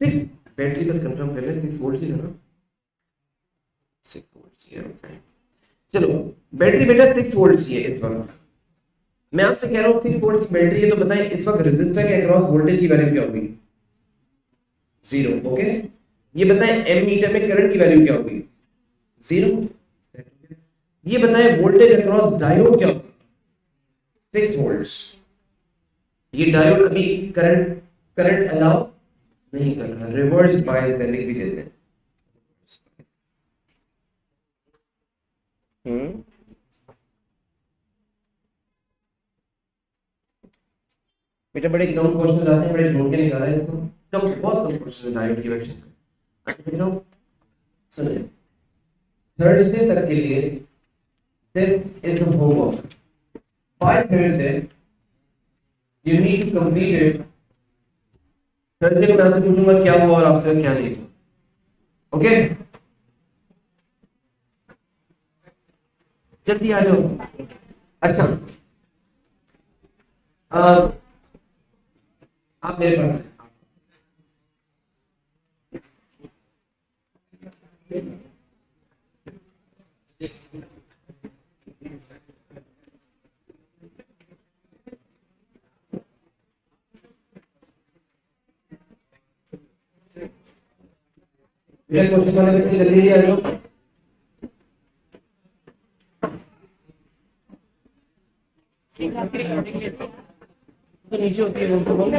6 बैटरी बस कंफर्म कर लें, 6 वोल्ट ही ना, 6 वोल्ट। चलो बैटरी बेटा 6 वोल्ट है इस वक्त। मैं आपसे कह रहा हूँ 6 वोल्ट की बैटरी है, तो बताएं इस वक्त रेजिस्टर के अक्रॉस वोल्टेज की वैल्यू क्या होगी? 0। ओके, ये बताएं एमीटर में करंट की वैल्यू क्या होगी? 0। ये बताएं वोल्टेज अक्रॉस डायोड क्या होगी? 6 वोल्ट्स। ये डायोड अभी करंट अलाउ नहीं कर रहा, रिवर्स बायस लिख भी देते हैं। बेटा बड़े कम क्वेश्चन आते हैं, बड़े ढूंढ के निकाला है इसको, कम, बहुत कम क्वेश्चन डायोड की क्वेश्चन। सुनिए, थर्सडे तक के लिए this is the homework. By Thursday you need to complete it. Thursday को मैं आपसे पूछूंगा क्या हुआ और आपसे क्या नहीं हुआ। ओके, जल्दी आ जाओ। अच्छा, आप मेरे पास क्वेश्चन वाले बच्चे जल्दी आ जाओ। तो नीचे होती है वो तो बोल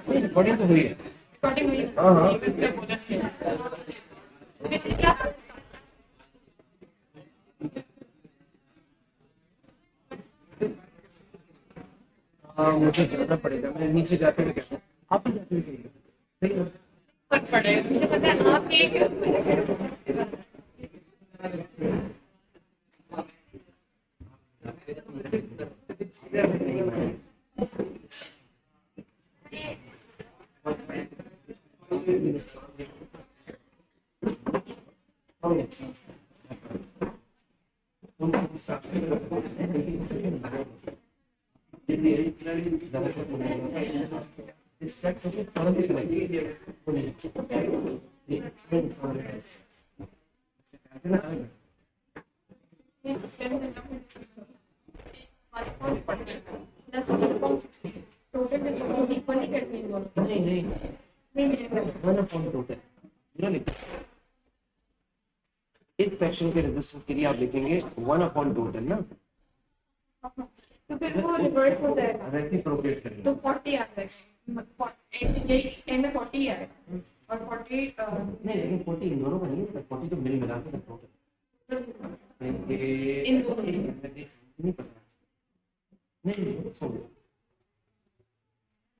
रिकॉर्डिंग तो हुई है। हाँ हाँ हाँ मुझे जाना पड़ेगा, मैं नीचे जाके भी कहता हूँ आप ही जाके भी कहिए, सही है। फर्क पड़ेगा, मुझे पता है आप एक नहीं नहीं वन अपॉन टोटल, इस सेक्शन के रेजिस्टेंस के लिए आप लिखेंगे वन अपॉन टोटल ना, तो फिर वो रिवर्ट हो जाएगा, रेसिप्रोकेट करेंगे तो 40 आ जाएगा, एंड में 40 आएगा और 40 नहीं, लेकिन 40 इन दोनों का नहीं है, 40 तो मिल मिला के टोटल इन दोनों नहीं पता नहीं छोड़ो,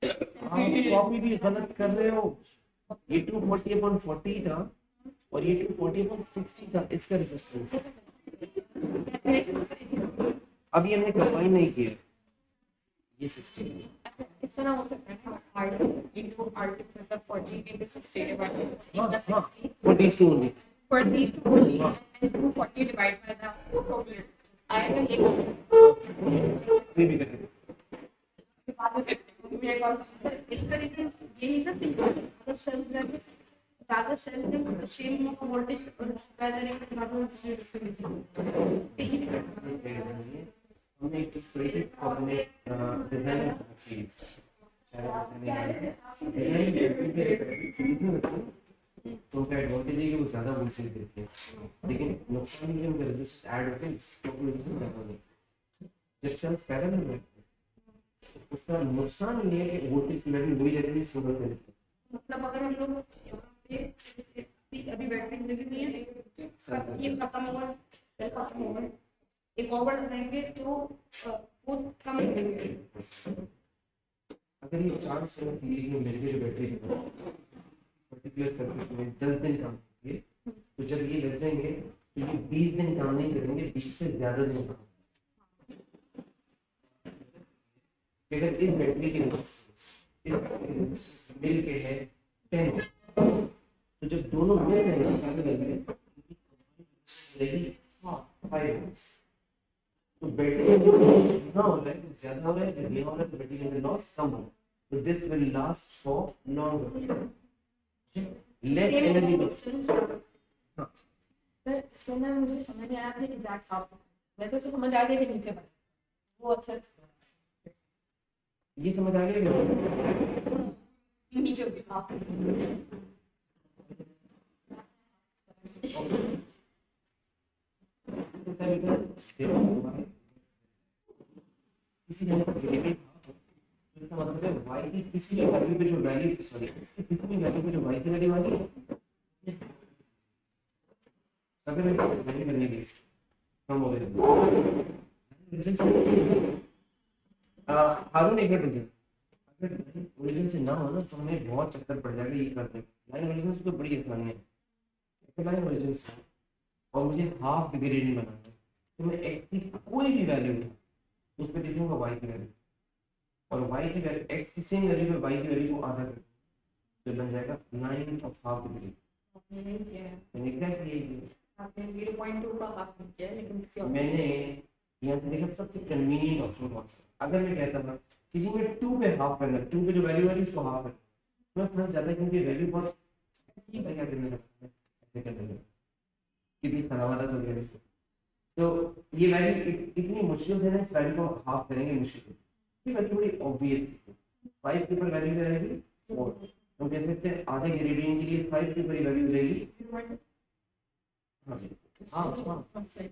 आप कॉपी भी गलत कर रहे हो, ये 240/40 था और ये 240/60 था इसका रेजिस्टेंस, अभी हमने कंबाइन नहीं किया, ये 60 इस तरह हो सकता है R into R मतलब 40 into 60 divided by 60 for these two only, for these two only and 240 divided by the total आएगा ये ये भी करेंगे बाद में करते हैं मेरे पास इस तरीके यही ना अगर सेल्फ लेवल ज्यादा सेल्फ लेवल सेम वोल्टेज और पैरेलल हमने एक स्ट्रेट कोऑर्डिनेट डिजाइन फील्ड्स तो क्या एडवांटेज है कि वो ज्यादा वोल्टेज देते हैं, लेकिन नुकसान ये है रेजिस्टेंस ऐड होते हैं तो रेजिस्टेंस ज्यादा नहीं, जब सेल्स पैरेलल में उसका नुकसान ये है कि वोल्टेज की वैल्यू वही रहती है सिंगल सेल, मतलब अगर हम लोग अभी बैटरी लगी हुई है ये खत्म होगा फिर खत्म होगा एक और बढ़ जाएंगे तो वो कम करेंगे, अगर ये 4 सेल सीरीज में मिलके जो बैटरी पर्टिकुलर सर्किट में 10 दिन काम करेंगे तो जब ये लग जाएंगे तो ये 20 दिन काम नहीं करेंगे, 20 से ज्यादा दिन काम, अगर इस बैटरी के मिल के है 10 तो जब दोनों मिल जाएंगे तो बैटरी जितना हो रहा है ज्यादा हो रहा है, जब ये हो रहा है तो बैटरी के अंदर लॉस कम हो, तो this will last for longer, less energy. Sir इसमें ना मुझे समझ नहीं आया आपने एग्जैक्ट आप वैसे तो समझ आ गया कि नीचे बना वो अच्छा ये समझ आ गया नीचे भी आप किसी मतलब है y की किसी भी वैल्यू पे जो वैल्यू सॉरी इसकी किसी भी वैल्यू पे जो y की वैल्यू आ गई अगर मैं वैल्यू करने की कम हो गई हारून एक मिनट रुकिए, अगर ओरिजिन से ना हो ना तो हमें बहुत चक्कर पड़ जाएगा ये करते हैं, लाइन ओरिजिन से तो बड़ी आसानी है, लाइन ओरिजिन से और मुझे हाफ ग्रेडियंट बनाना है तो मैं x की कोई भी वैल्यू उठा उस पर देखूंगा y की वैल्यू और y की वैल्यू x की सेम वैल्यू पे y की वैल्यू को आधा कर तो बन जाएगा 9 ऑफ हाफ डिग्री, एग्जैक्टली आपने 0.2 का हाफ किया लेकिन किसी और मैंने यहाँ से देखा सबसे कन्वीनियंट ऑप्शन कौन सा, अगर मैं कहता था किसी में 2 पे हाफ करना, 2 पे जो वैल्यू है उसको हाफ करना, मैं फंस जाता क्योंकि वैल्यू बहुत क्या करने लगता है ऐसे करने लगता कितनी खराब आदत हो गई इसको, तो ये वैल्यू इतनी मुश्किल से ना इस वैल्यू को हाफ करेंगे मुश्किल, ये वैल्यू बड़ी ऑब्वियस है, 5 के ऊपर वैल्यू क्या रहेगी 4, हम कह सकते हैं आधे ग्रेडियंट के लिए 5 के ऊपर वैल्यू हो जाएगी, हाँ जी हाँ। सही है।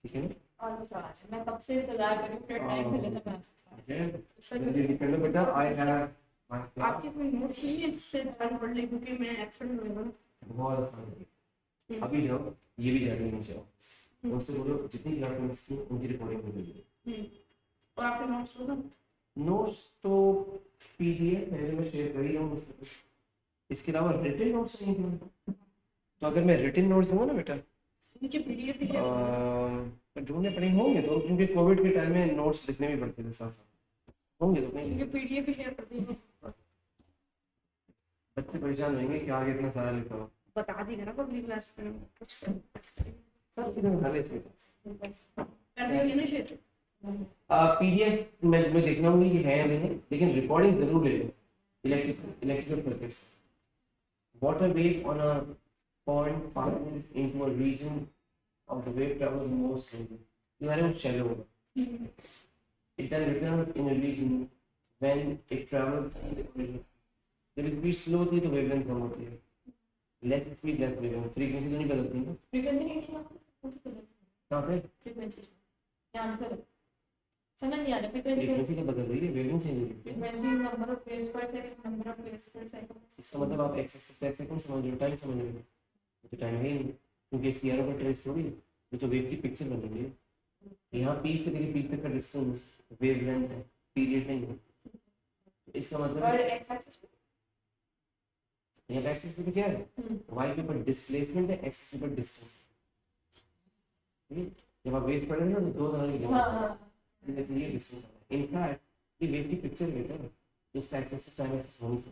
ठीक है ना? और तो सवाल है, मैं कब से इंतजार कर रही हूँ, फिर टाइम मिले तो मैं आ सकता हूँ। डिपेंड बेटा, आई हैव माय क्लास। आपकी कोई नोट्स नहीं है जिससे ध्यान पढ़ ले, क्योंकि मैं एब्सेंट हुई हूँ। बहुत आसान है। अभी जाओ, ये भी जाने नहीं चाहिए, उनसे बोलो जितनी क्लास की उनकी रिकॉर्डिंग हो गई। और आपके नोट्स होगा? नोट्स तो पीडीएफ पहले मैं शेयर कर ही हूँ मुझसे, इसके अलावा रिटन नोट्स नहीं दूँ। तो अगर मैं रिटन नोट्स दूंगा ना बेटा, मुझे पीडीएफ ही शेयर तो ढूंढने पड़ेंगे, होंगे तो, क्योंकि कोविड के टाइम में नोट्स लिखने भी पड़ते थे साथ साथ, होंगे तो नहीं। मुझे पीडीएफ ही शेयर कर दीजिए। बच्चे परेशान होंगे कि आगे इतना सारा लिखा हो। बता दीजिए ना पब्लिक क्लास में कुछ सब चीज़ें बता ले कर देंगे ना शेयर। पीडीएफ मैं देखना होंगी कि है या नहीं, लेकिन रिकॉर्डिंग जरूर ले लो। Electrical circuits, water wave on a pond passes into a region of the wave travels more slowly. ये हमारे वो shallow होगा। It then returns in a region when it travels in the original. जब speed slow होती है तो wavelength कम होती है। Less speed less wavelength, frequency तो नहीं बदलती ना? फ्रीक्वेंसी नहीं है, कौन सी बदल कहाँ पे? फ्रीक्वेंसी? ये आंसर है, समझ नहीं आ रहा। फ्रीक्वेंसी Frequency तो बदल रही है, wavelength चेंज हो रही है। फ्रीक्वेंसी नंबर ऑफ वेव्स पर सेकंड, नंबर ऑफ वेव्स पर सेकंड। इसका मतलब आप x एक्सिस पर सेकंड समझ रहे हो, टाइम समझ रहे हो, तो टाइम है ही नहीं, क्योंकि सीआरओ का ट्रेस थोड़ी है, ये तो वेव की पिक्चर बनेगी। यहाँ पी से लेकर पी तक का डिस्टेंस वेवलेंथ है, पीरियड नहीं है। तो इसका मतलब और एक्स एक्सिस पे यहाँ पे एक्सिस पे क्या है, y के ऊपर डिस्प्लेसमेंट है, एक्सिस के ऊपर डिस्टेंस। ठीक है, जब आप वेव पढ़ेंगे ना तो दो तरह की वेव, जैसे ये डिस्टेंस है। इनफैक्ट ये वेव की पिक्चर लेते हैं, इसका एक्सिस टाइम एक्सिस होने से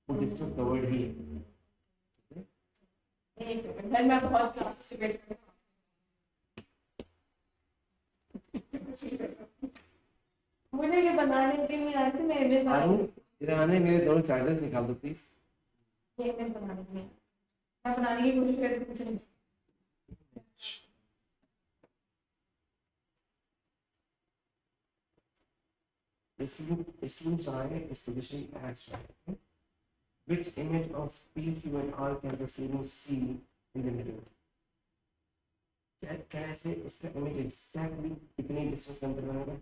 वो डिस्टेंस कवर्ड ही है। एक सेकंड सर, मैं बहुत क्लास से वेट कर मुझे ये बनाने के लिए आती मैं इमेज इधर आने, मेरे दोनों चार्जर्स निकाल दो प्लीज। ये इमेज बनाने के लिए मैं बनाने की कोशिश कर रही हूँ, कुछ नहीं। Assumes I is positioned as shown. Which image of P, Q and R can the student see in the middle? Can I say इसका image exactly इतनी distance अंतर बनेगा?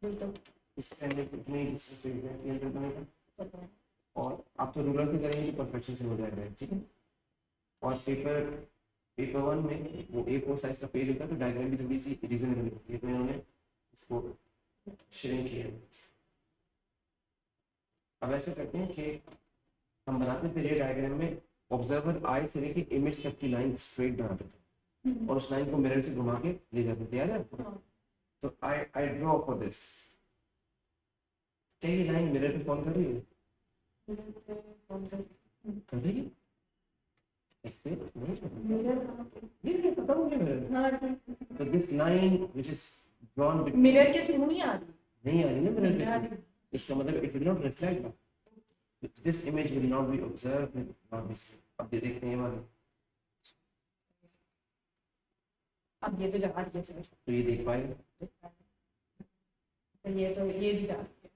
बिल्कुल इसका image इतनी distance पे exactly अंतर बनेगा? और आप तो रूलर से करेंगे तो परफेक्शन से हो जाएगा, ठीक है? और पेपर 1 में वो A4 साइज का पेज होता है, तो डायग्राम भी थोड़ी सी रीजनेबल होती है, तो इन्होंने इसको श्रिंक किया। अब ऐसे करते हैं कि हम बनाते थे रे डायग्राम में ऑब्जर्वर आई से लेके इमेज तक की लाइन स्ट्रेट बनाते थे और उस लाइन को मिरर से घुमा के ले जाते थे, याद है आपको? तो आई ड्रॉ फॉर दिस। क्या ये लाइन मिरर पे फॉर्म कर रही है? कर रही है? ये पता मुझे मिरर। तो this line which is drawn between, mirror के थ्रू नहीं आ रही, नहीं आ रही ना मिरर के थ्रू, इसका मतलब it will not reflect, this image will not be observed, will not be seen. अब ये देखते हैं ये वाली, अब ये तो जा रही है, तो ये देख पाएगा, तो ये भी जा रही है,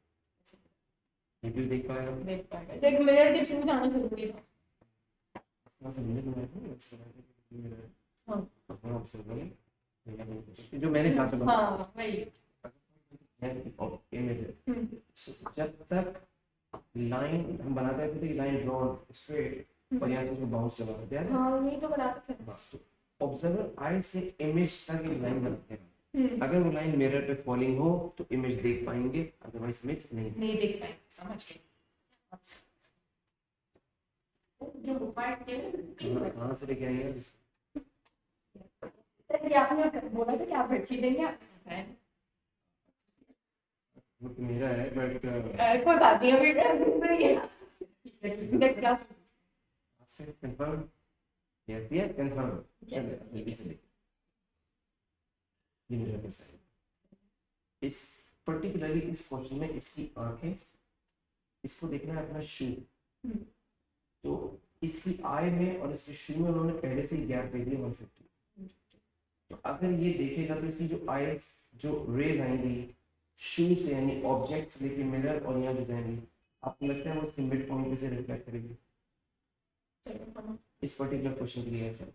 ये भी देख पाएगा। देख पाएगा। देख मिरर के थ्रू जाना जरूरी था। इसमें समझने को मिला है, हाँ अपना ऑब्जर्वर है जो मैंने कहा था। हाँ वही इमेज है, जब तक लाइन हम बनाते थे कि लाइन ड्रॉन स्ट्रेट और यहाँ से उसको बाउंस चलाते थे, हाँ यही तो बनाते थे। ऑब्जर्वर आई से इमेज तक एक लाइन बनाते हैं, अगर वो लाइन मिरर पे फॉलिंग हो तो इमेज देख पाएंगे, अदरवाइज इमेज नहीं देख पाएंगे। समझ गए। ये बुकमार्क के कहाँ से लेके आएंगे? सर ये आपने बोला था कि आप बेडशीट देंगे, आप वो तो मेरा है बट कोई बात नहीं, अभी next class confirm. Yes yes confirm. इस पर्टिकुलरली इस क्वेश्चन में इसकी आंखें, इसको देखना है अपना शू, तो इसकी आई में और इसके शू में उन्होंने पहले से ही गैप दे दिया 150। तो अगर ये देखेगा तो इसकी जो आईज जो रेज आएंगी शू से, यानी ऑब्जेक्ट्स लेके मिरर और यहाँ जो जाएंगी, आपको लगता है वो इसके मिड पॉइंट पे से रिफ्लेक्ट करेगी? इस पर्टिकुलर क्वेश्चन के लिए ऐसा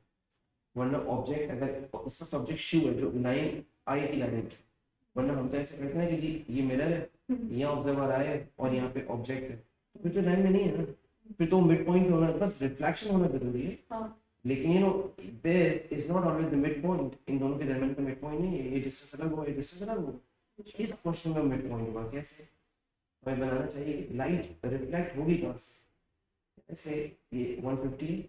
वरना ऑब्जेक्ट अगर इसका सब्जेक्ट शू है जो लाइन आई की लाइन है, वरना हम तो ऐसे करते हैं कि जी ये मिरर है, यहाँ ऑब्जर्वर आए और यहाँ पे ऑब्जेक्ट है, तो फिर तो लाइन में नहीं है ना, फिर तो मिड पॉइंट होना, बस रिफ्लेक्शन होना जरूरी है। हाँ लेकिन you know this is not always the mid point, इन दोनों के दरमियान का मिड पॉइंट नहीं है, ये डिस्टेंस अलग हुआ, ये डिस्टेंस अलग हुआ, इस क्वेश्चन में मिड पॉइंट हुआ कैसे हमें बनाना चाहिए, लाइट रिफ्लेक्ट होगी कहाँ से, ऐसे ये 150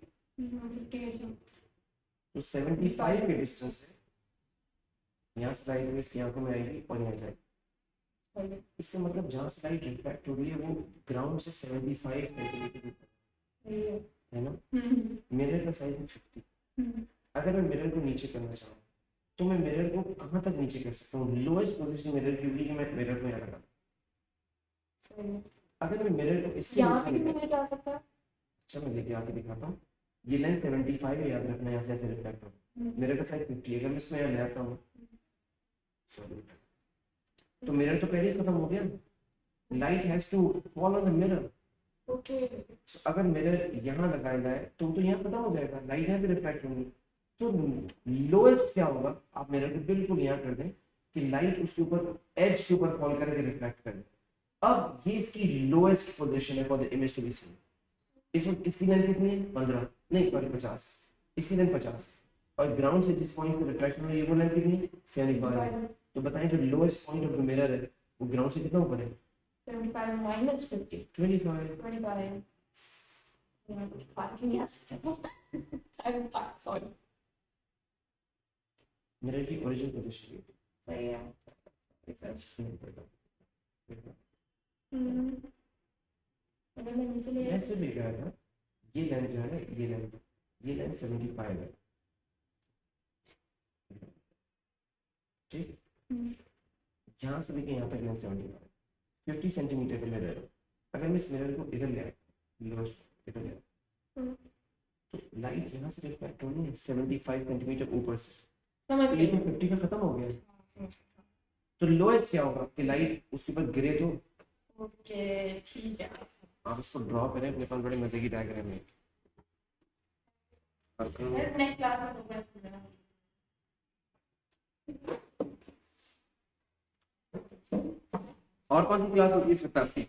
तो 75 के डिस्टेंस से यहाँ से लाइट वेव इसकी आंखों में आएगी और यहाँ जाएगी, इससे मतलब जहाँ से लाइट रिफ्लेक्ट हो रही है वो ग्राउंड से 75 सेंटीमीटर है ना, मिरर का साइज है 50, अगर मैं मिरर को नीचे करना चाहूँ तो मैं मिरर को कहाँ तक नीचे कर सकता हूँ, लोएस्ट पोजीशन मिरर की होगी कि मैं मिरर को यहाँ लगा, अगर मैं मिरर को इससे यहाँ नीचे पे कितने लेके आ सकता है? अच्छा मैं लेके आके दिखाता हूँ, ये लेंस 75 है, याद रखना, यहाँ से ऐसे रिफ्लेक्ट हो, मिरर का साइज 50, अगर मैं इसमें यहाँ ले आता हूँ तो मिरर तो पहले ही खत्म हो गया, light has to fall on the mirror, okay अगर मिरर यहाँ लगाया जाए तो यहाँ खत्म हो जाएगा, लाइट यहाँ से रिफ्लेक्ट होगी, तो लोएस्ट क्या होगा, आप मिरर को बिल्कुल यहाँ कर दें कि लाइट उसके ऊपर एज के ऊपर फॉल करके रिफ्लेक्ट करे, अब ये इसकी लोएस्ट पोजीशन है for the image to be seen, इसमें इसकी लेंथ कितनी है 15 नहीं सॉरी 50, इसकी लेंथ 50 और ग्राउंड से जिस पॉइंट से रिफ्लेक्शन हो रही है वो लेंथ कितनी है 75, तो बताएं जो lowest point of the mirror है वो ग्राउंड से कितना ऊपर है 75 minus 50 25, 25 पार्किंग यहाँ से I was stuck, sorry mirror की ओरिजिनल पोजीशन ये सही है अगर मैं नीचे ले ऐसे भी गया था, ये लेंथ जो है ना ये लेंथ 75 है, ठीक, यहाँ से लेके यहाँ तक लेंथ 75, 50 सेंटीमीटर का मिरर है, अगर मैं इस मिरर को इधर ले आया, लोएस्ट इधर ले आया, तो लाइट यहाँ से रिफ्लेक्ट होनी है 75 सेंटीमीटर ऊपर से, समझ तो ये तो 50 का खत्म हो गया, तो लोएस्ट क्या होगा कि लाइट उसके ऊपर गिरे तो, ओके ठीक है आप इसको ड्रॉ करें अपने पास, बड़े मजे की डायग्राम है, नेक्स्ट क्लास में प्रोग्रेस और कौन सी क्लास होती है इस वक्त आपकी,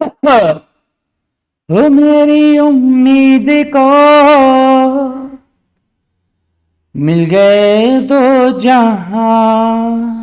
ओ मेरी उम्मीद को मिल गए दो जहां,